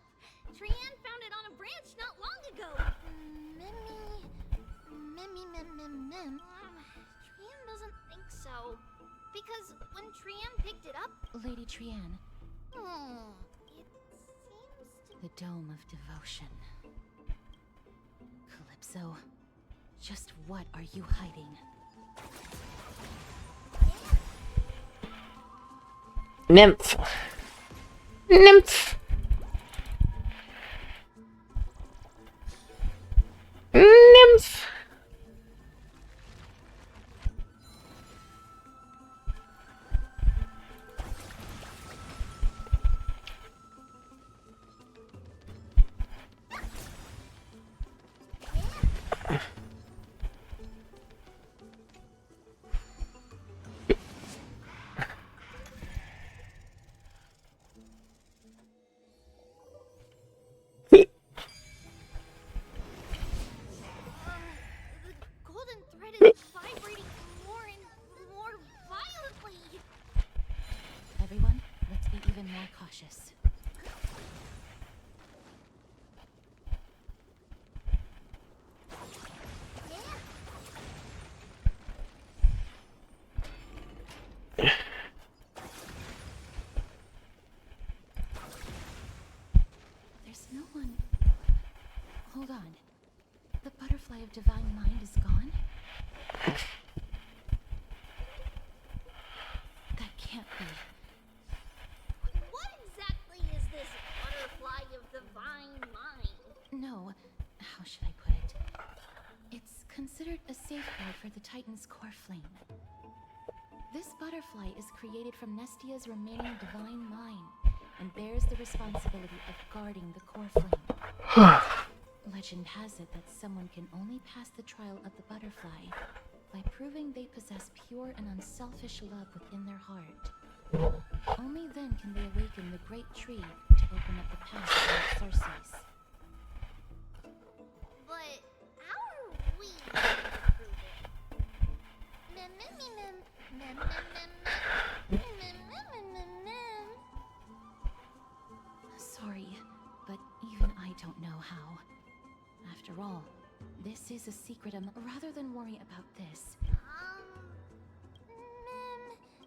Trienne found it on a branch not long ago. Mem. Trienne doesn't think so. Because when Trienne picked it up, Lady Trienne, it seems to... the Dome of Devotion. Calypso, just what are you hiding? Nymph. Nymph. Nymph. cautious. There's no one. Hold on. The butterfly of divine mind is gone? That can't be. What exactly is this butterfly of divine mind? No. How should I put it? It's considered a safeguard for the Titan's core flame. This butterfly is created from Nestia's remaining divine mind and bears the responsibility of guarding the core flame. Legend has it that someone can only pass the trial of the butterfly by proving they possess pure and unselfish love within their heart. Only then can they awaken the great tree to open up the path to Cersei's. But how are we going to prove it? Mem, mem, mem, mem, mem, mem, mem, mem, mem, mem, mem. Sorry, but even I don't know how. After all, this is a secret. Rather than worry about this, Mem.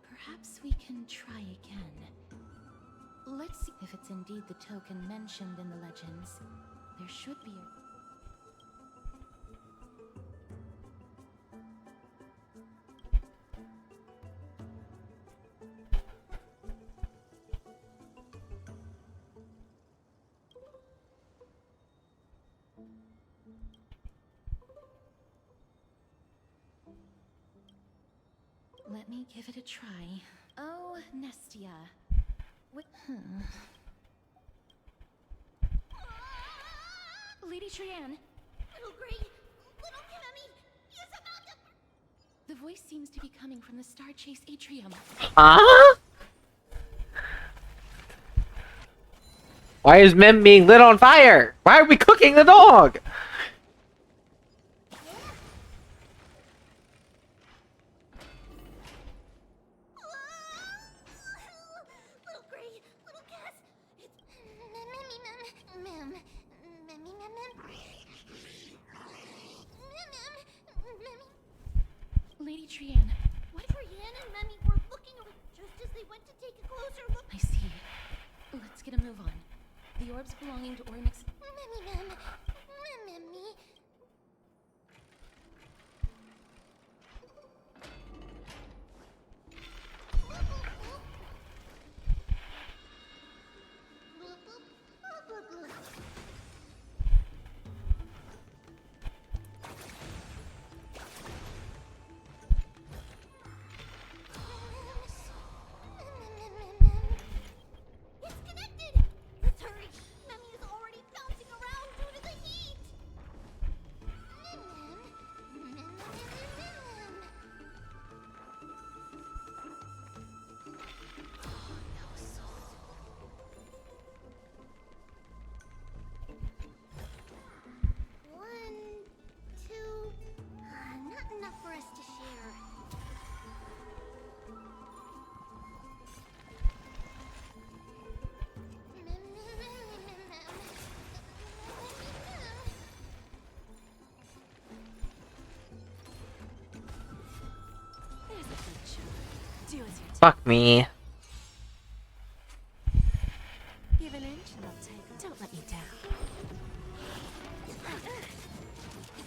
perhaps we can try again. Let's see if it's indeed the token mentioned in the legends. There should be a... Let me give it a try. Oh, Nestia. Lady Trianne, Little Gray, little Cammy, he is about to... the voice seems to be coming from the Star Chase atrium. Huh? Why is Mem being lit on fire? Why are we cooking the dog? Little Gray, little Cass, it's... Mem, mem, mem, mem, mem, mem, mem, mem, mem, Lady Trianne, what? Brienne and Memmy were looking over just as they went to take a closer look. I see. Let's get a move on. The orbs belonging to Oryx... Memmy, mem, Memmy. It's connected! Let's hurry! Memmy is already bouncing around due to the heat! One, two... not enough for us to share. There's a good shot. Do as you're Fuck me. Give an inch and I'll take it. Don't let me down.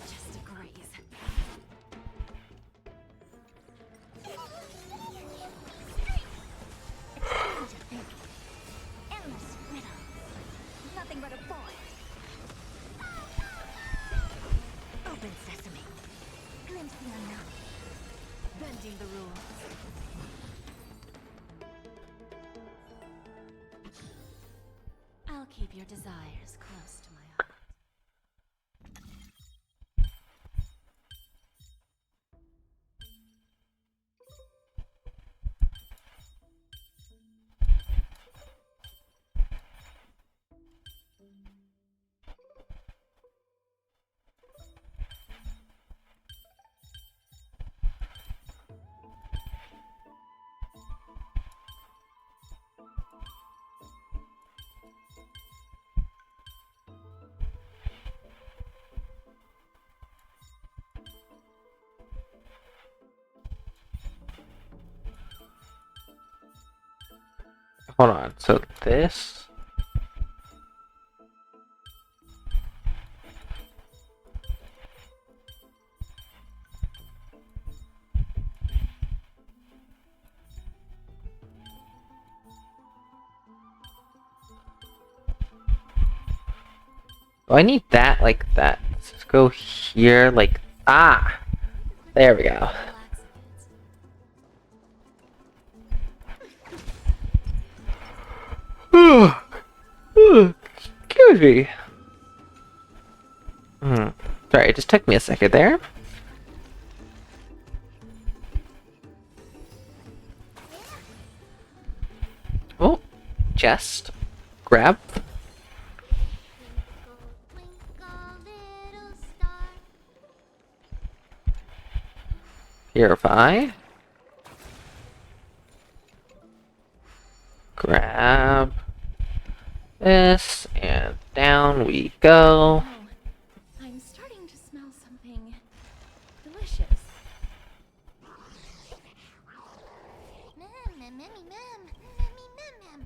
Just a graze. Endless riddle. Nothing but a boy. Open sesame. Glimpse the unknown. Bending the rules. I'll keep your desires close to my heart. Hold on. So this. Oh, I need that like that. Let's just go here like there we go. Excuse me. Sorry, it just took me a second there. Oh, chest. Grab. Twinkle, little star. Purify. Grab this, and down we go. Oh, I'm starting to smell something delicious. Mem, mem, memmy, mem. Memmy, mem, mem.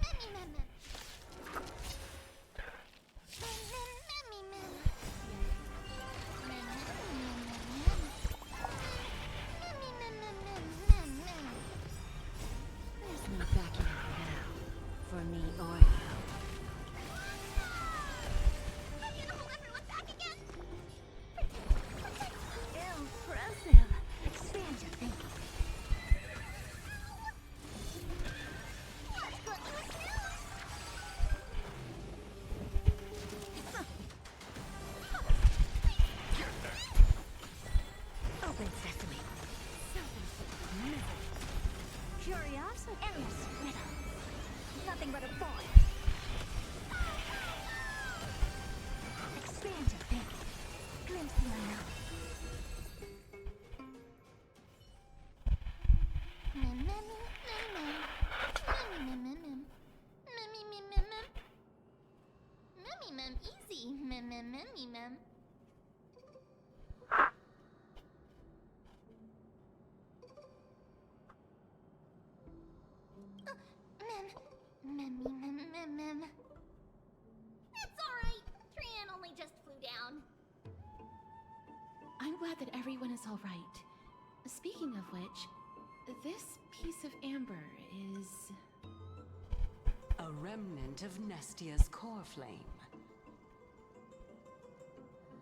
Memmy, mem, mem. Mem, mem, memmy, mem. Mem, mem, mem, mem, mem. Memmy, mem, mem, mem, mem, mem. There's no backing out now, for me or you. I'm gonna hold everyone back again. Impressive. Expand your thinking. What's good news? Open sesame. Curiosity. Endless riddle. Nothing but a boy. Expand your thinking. Glimpse the unknown. Mem, memmy, mem, mem. Memmy, mem, mem, mem. Memmy, mem, mem, mem. Memmy, mem, easy. Mem, mem, memmy, mem. Memmy, mem, mem, mem. It's alright. Trian only just flew down. I'm glad that everyone is all right. Speaking of which, this piece of amber is... A remnant of Nestia's core flame.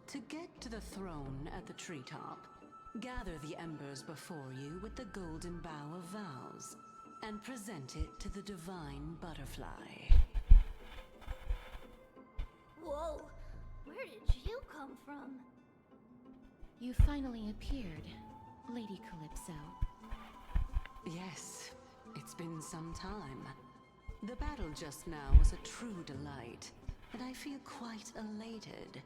To get to the throne at the treetop, gather the embers before you with the golden bough of vows, and present it to the divine butterfly. Whoa. Where did you come from? You finally appeared, Lady Calypso. Yes, it's been some time. The battle just now was a true delight, and I feel quite elated.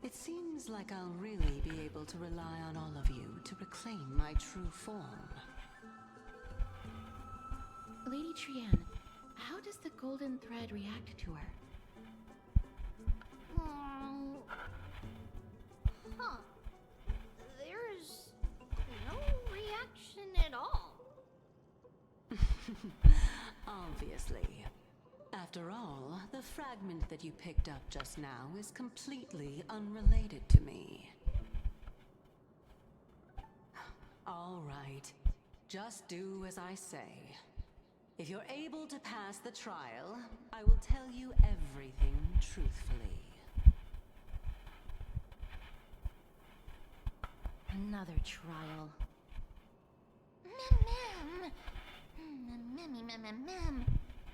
It seems like I'll really be able to rely on all of you to reclaim my true form. Lady Trian, how does the golden thread react to her? Huh. There's no reaction at all. Obviously. After all, the fragment that you picked up just now is completely unrelated to me. All right. Just do as I say. If you're able to pass the trial, I will tell you everything truthfully. Another trial. Mem, mem. Memmy, mem, mem, mem.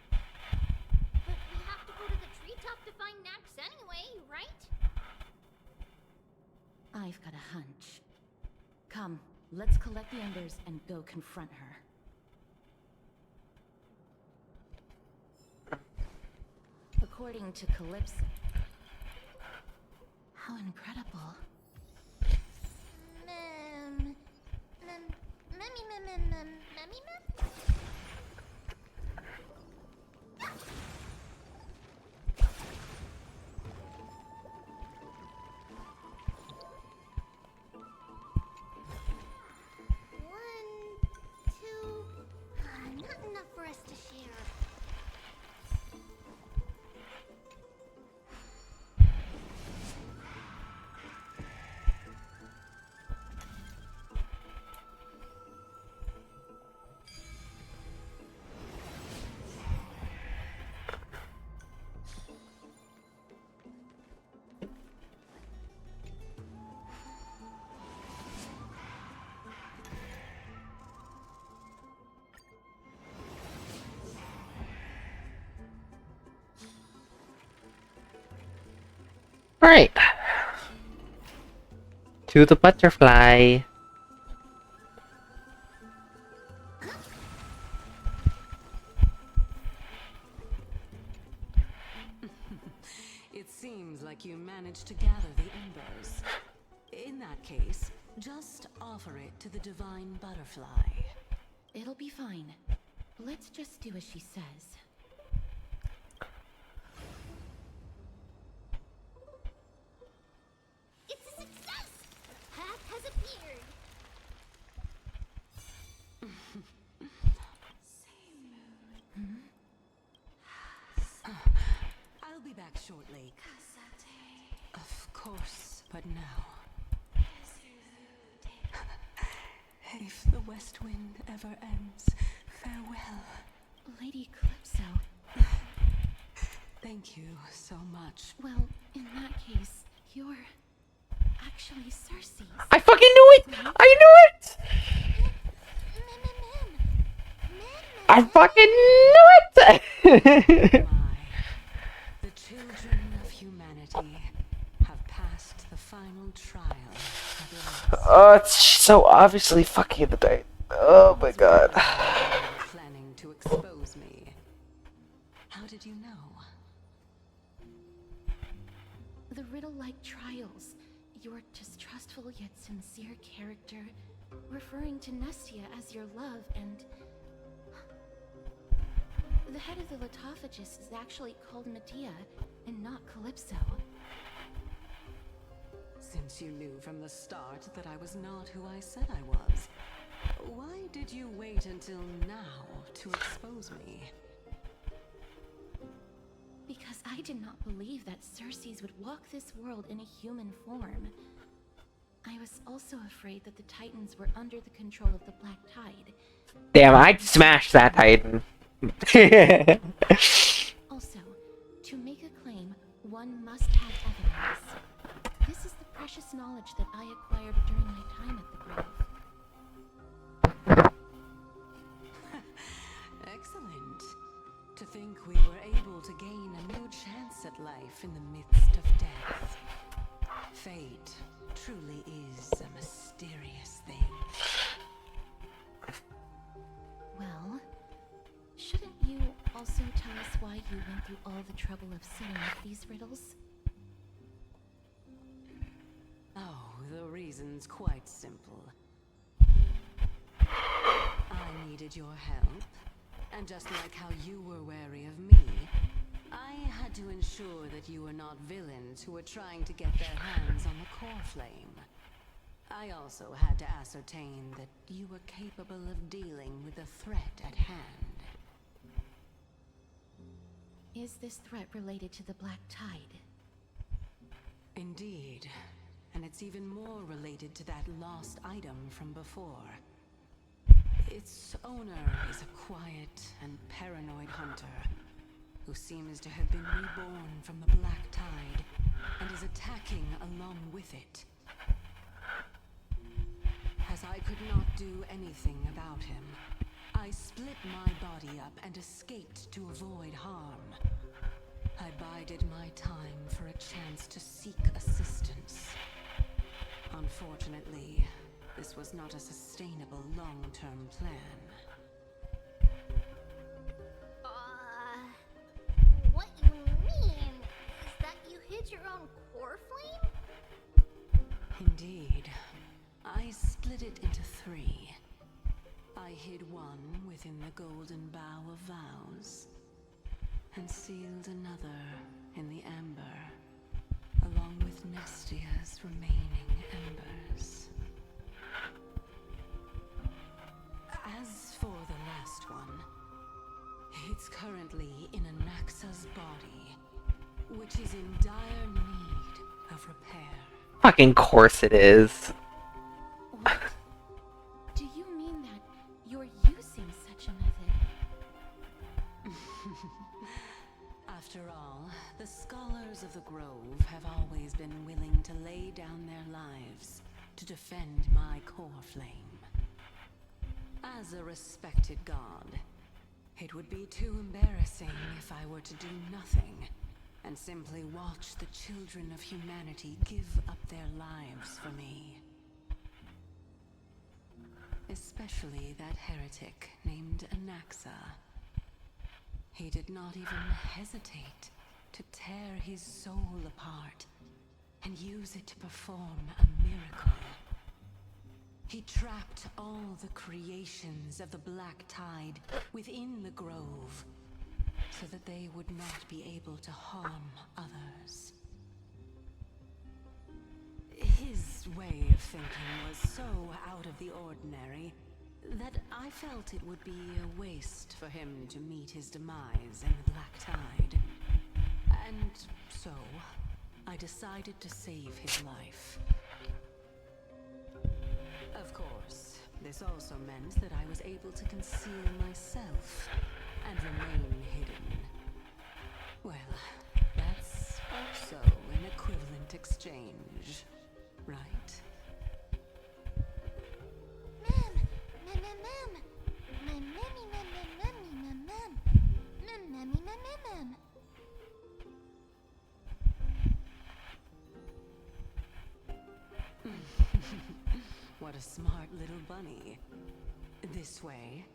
But we have to go to the treetop to find Nax anyway, right? I've got a hunch. Come, let's collect the embers and go confront her. According to Calypso... How incredible. Mem. Memmy, mem, mem, mem. Memmy, mem? One, two, Alright. To the butterfly. It seems like you managed to gather the embers. In that case, just offer it to the divine butterfly. It'll be fine. Let's just do as she says. It's a success! The path has appeared! I'll be back shortly. Of course, but now. If the west wind ever ends, farewell. Lady Calypso. Thank you so much. Well, in that case, you're actually Cersei's. I fucking knew it! I knew it! I fucking knew it! The children of humanity have passed the final trial at last. Oh, it's so obviously fucking the day. Oh my god. Planning to expose me. How did you know? The riddle-like trials. Your distrustful yet sincere character, referring to Nestia as your love, and the head of the Lithophagus is actually called Medea and not Calypso. Since you knew from the start that I was not who I said I was, why did you wait until now to expose me? Because I did not believe that Cersei's would walk this world in a human form. I was also afraid that the Titans were under the control of the Black Tide. Damn, I'd smash that Titan. Also, to make a claim, one must have evidence. This is the precious knowledge that I acquired during my time at the Grove. Excellent. To think we were able to gain a new chance at life in the midst of death. Fate truly is a mysterious thing. Well, shouldn't you also tell us why you went through all the trouble of setting up these riddles? Oh, the reason's quite simple. I needed your help, and just like how you were wary of me, I had to ensure that you were not villains who were trying to get their hands on the core flame. I also had to ascertain that you were capable of dealing with the threat at hand. Is this threat related to the Black Tide? Indeed, and it's even more related to that lost item from before. Its owner is a quiet and paranoid hunter who seems to have been reborn from the Black Tide and is attacking along with it. As I could not do anything about him, I split my body up and escaped to avoid harm. I bided my time for a chance to seek assistance. Unfortunately, this was not a sustainable long-term plan. What you mean is that you hid your own core flame? Indeed. I split it into 3. I hid one within the golden bough of vows, and sealed another in the amber, along with Nestia's remaining embers. As for the last one, it's currently in Anaxa's body, which is in dire need of repair. Fucking course it is. What? Do you mean that you're using such a method? After all, the scholars of the Grove have always been willing to lay down their lives to defend my core flame. As a respected god, it would be too embarrassing if I were to do nothing and simply watch the children of humanity give up their lives for me. Especially that heretic named Anaxa. He did not even hesitate to tear his soul apart and use it to perform a miracle. He trapped all the creations of the Black Tide within the grove, so that they would not be able to harm others. His way of thinking was so out of the ordinary that I felt it would be a waste for him to meet his demise in the Black Tide. And so, I decided to save his life. Of course, this also meant that I was able to conceal myself and remain hidden. Well, that's also an equivalent exchange, right? What a smart little bunny. This way,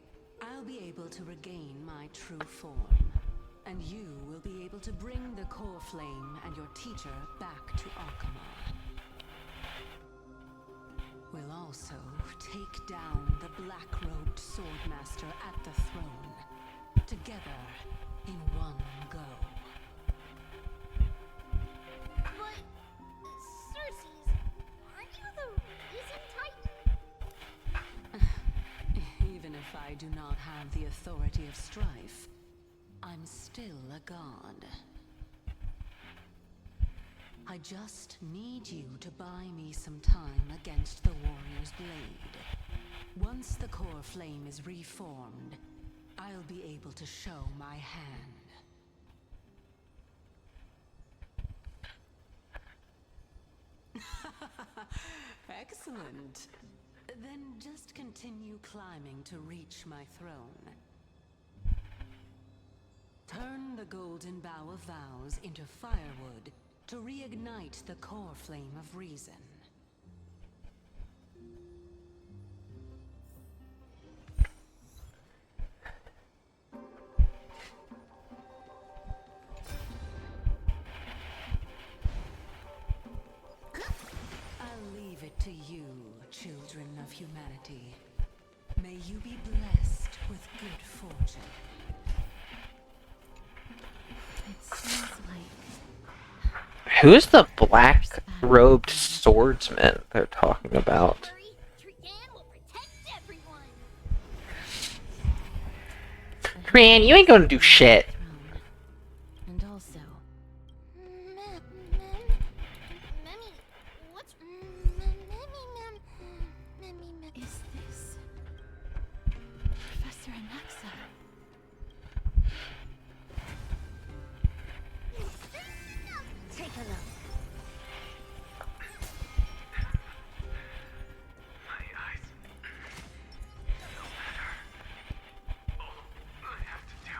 I'll be able to regain my true form, and you will be able to bring the core flame and your teacher back to Arkama. We'll also take down the black-robed swordmaster at the throne, together in one go. But, Cersei's, aren't you the Reason Titan? Even if I do not have the authority of strife, I'm still a god. I just need you to buy me some time against the warrior's blade. Once the core flame is reformed, I'll be able to show my hand. Excellent. Then just continue climbing to reach my throne. Turn the golden bough of vows into firewood to reignite the core flame of reason. I'll leave it to you, children of humanity. May you be blessed with good fortune. It seems like Who's the black-robed swordsman they're talking about? Hurry, Trian will protect everyone. Man, you ain't gonna do shit. and also Memmy, what's is this Professor Anaxa? Take a look. My eyes. No matter. All I have to do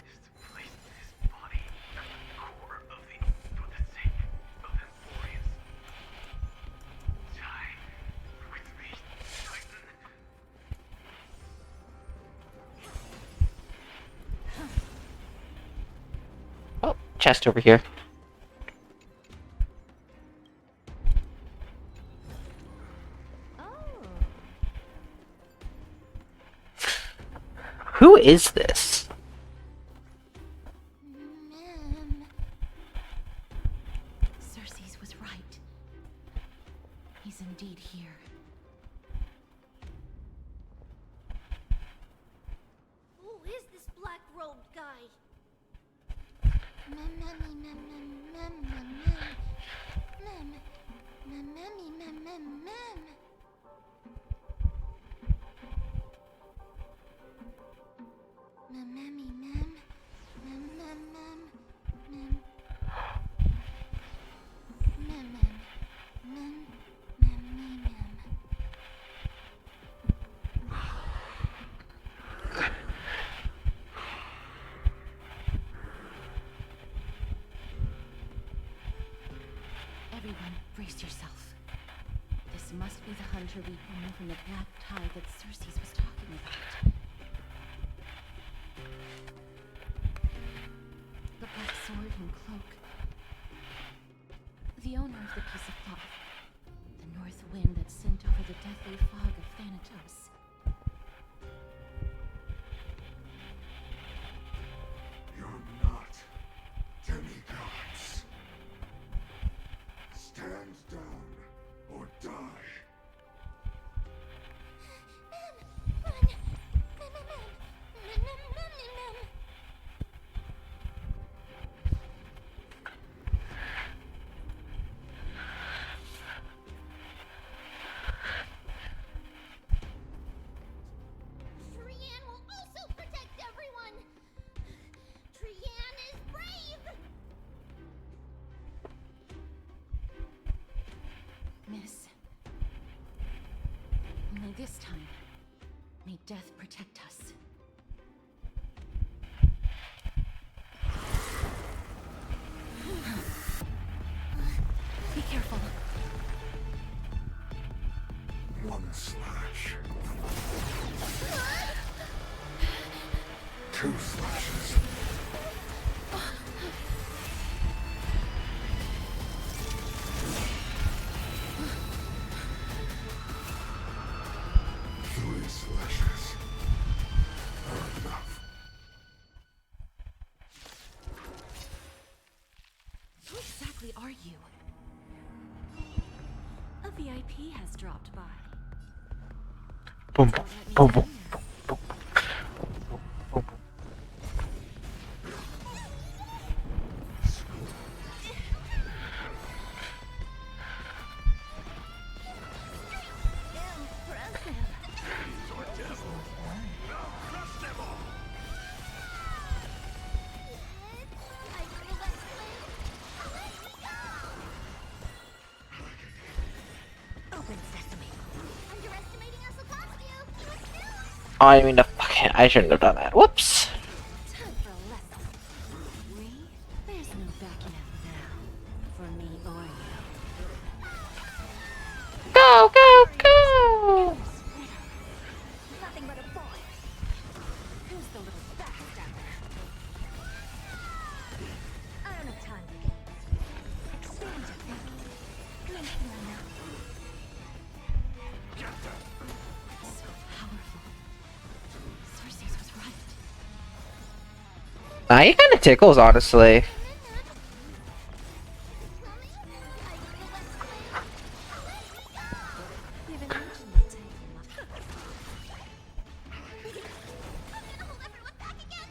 is to place his body at the core of the for the sake of Emporius. Die with me, Titan. Oh, chest over here. Who is this? Cersei's was right. He's indeed here. Who is this black-robed guy? Everyone, brace yourself. This must be the hunter we own from the black tide that Circes was talking about. The black sword and cloak. The owner of the piece of cloth. The north wind that sent over the deathly fog of Thanatos. You're not demigods. Stand down or die. Trian will also protect everyone. Trian is brave. Miss. Only this time, may death protect us. Be careful. One slash. Two slashes. Three slashes are enough. Who exactly are you? A VIP has dropped by. Boom, Don't let me boom, down boom, now. boom, boom. Open sesame. Underestimating us will cost you. Oh, I mean, I shouldn't have done that. Whoops. Time for a lesson. We? There's no backing out now. For me or you. Go, go, go! Nothing but a boy. Who's the little backstabber? I don't have time for games. Expand your thinking. Anything I know. So powerful. Circes was right. Nah, he kind of tickles, honestly. You haven't mentioned that tank much. Hold everyone back again.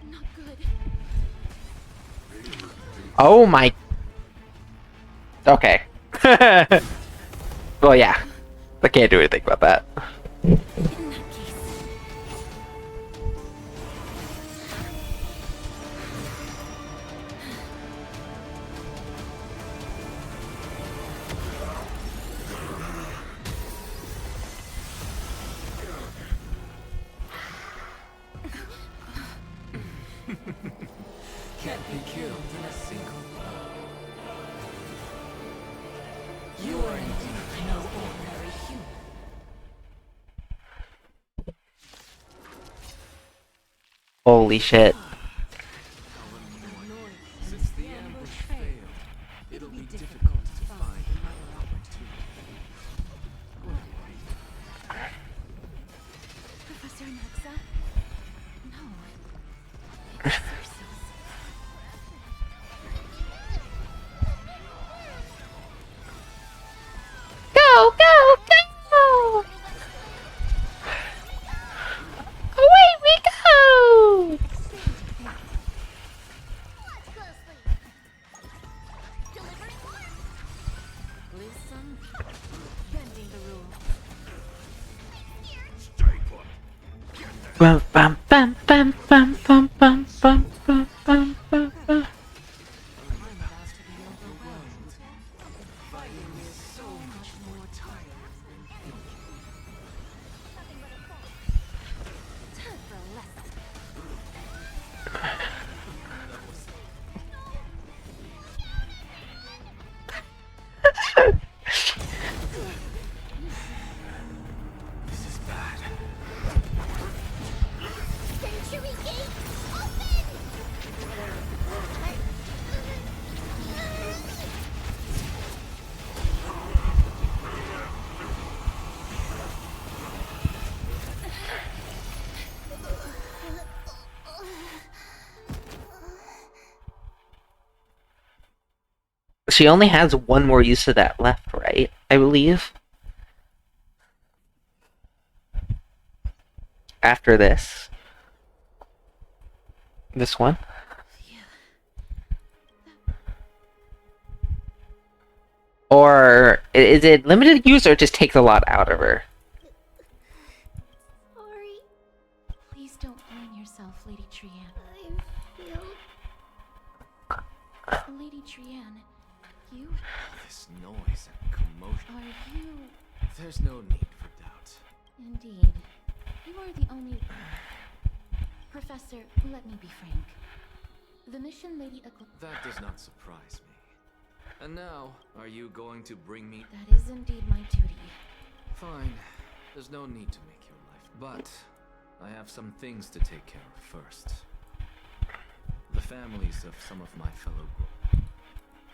Not good. Oh my. Okay. Well, yeah. I can't do anything about that. In that case. Can't be killed in a single blow. You are indeed no ordinary human. Holy shit. Since the ambush failed, it'll be difficult to find another opportunity. Professor Nexa? No. It's Circes. Go, go, go! Away we go! Watch closely. Delivering warmth. Listen. Bending the rules. Stay put. Bum, bum, bum, bum, bum, bum, bum, bum, bum, bum, bum, bum. I'm about to be overwhelmed. Fighting is so much more tiring than thinking. Time for a lesson. This is bad. Century Gate, open! She only has one more use of that left, right? I believe. After this. This one. Or is it limited use or it just takes a lot out of her? Sorry, Please don't blame yourself, Lady Trianne. I feel... Lady Trianne, you This noise and commotion. are you... There's no need for doubt. Indeed. You are the only... Professor, let me be frank. The mission Lady Agla... That does not surprise me. And now, are you going to bring me... That is indeed my duty. Fine. There's no need to make your life. But I have some things to take care of first. The families of some of my fellow...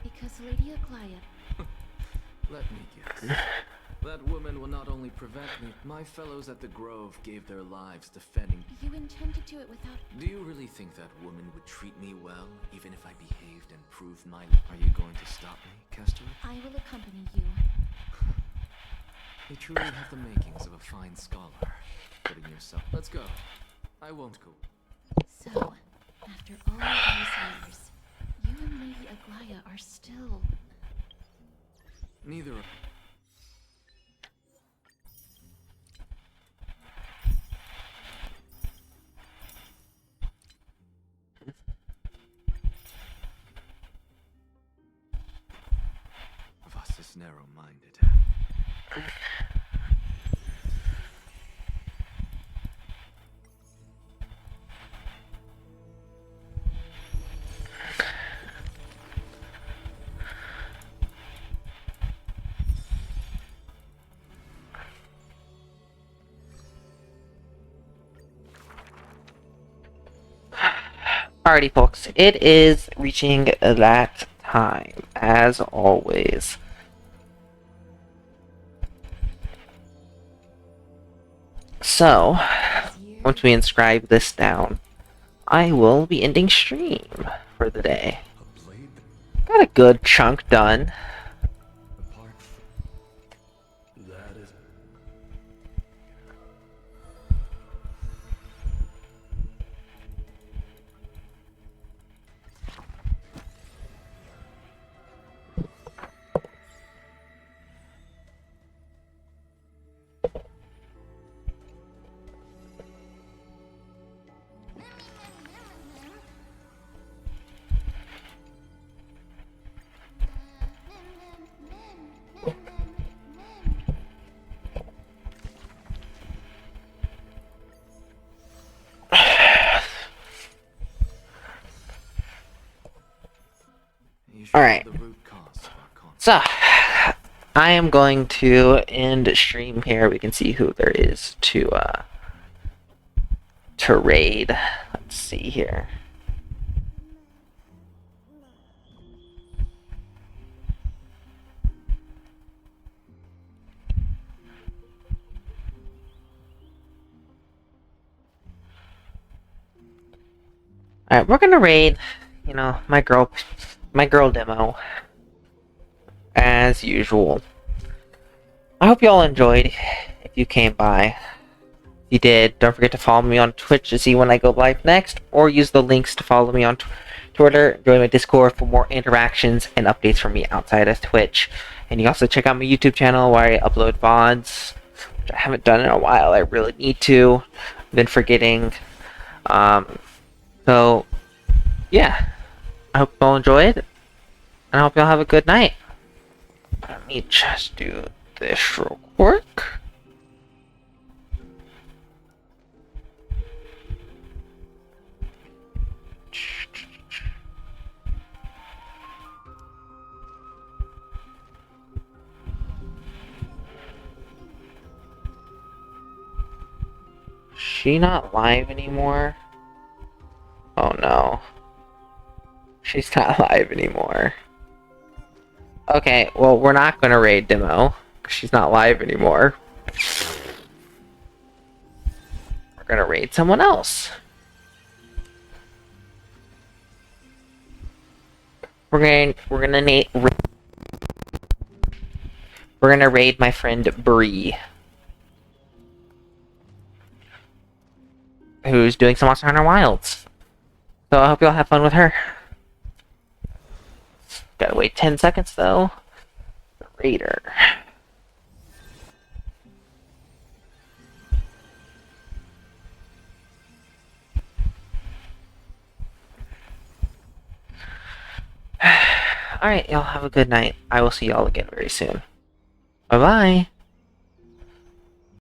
Because Lady Aglaya... Let me guess. That woman will not only prevent me... My fellows at the Grove gave their lives defending... You intend to do it without... Do you really think that woman would treat me well, even if I behaved and proved my... Are you going to stop me, Castaway? I will accompany you. You truly have the makings of a fine scholar. Putting yourself... Let's go. I won't go. So, after all these years, you and Lady Aglaya are still... Neither of... of us is narrow-minded. Alrighty, folks. It is reaching that time, as always. So, once we inscribe this down, I will be ending stream for the day. A blade Got a good chunk done. apart from... That is... You should Alright. know the root cause of our conflict. So, I am going to end stream here. We can see who there is to raid. Let's see here. Alright, we're gonna raid, you know, my girl demo. As usual. I hope you all enjoyed if you came by. If you did, don't forget to follow me on Twitch to see when I go live next, or use the links to follow me on Twitter, join my Discord for more interactions and updates from me outside of Twitch. And you also check out my YouTube channel where I upload VODs, which I haven't done in a while. I really need to. I've been forgetting. So, yeah. I hope you all enjoyed, and I hope you all have a good night. Let me just do this real quick. she not live anymore? Oh no. She's not live anymore. Okay, well, we're not gonna raid Demo, because she's not live anymore. We're gonna raid someone else. We're gonna raid my friend Bree, who's doing some Monster Hunter Wilds. So I hope y'all have fun with her. Gotta wait 10 seconds though. Raider. Alright, y'all have a good night. I will see y'all again very soon. Bye bye.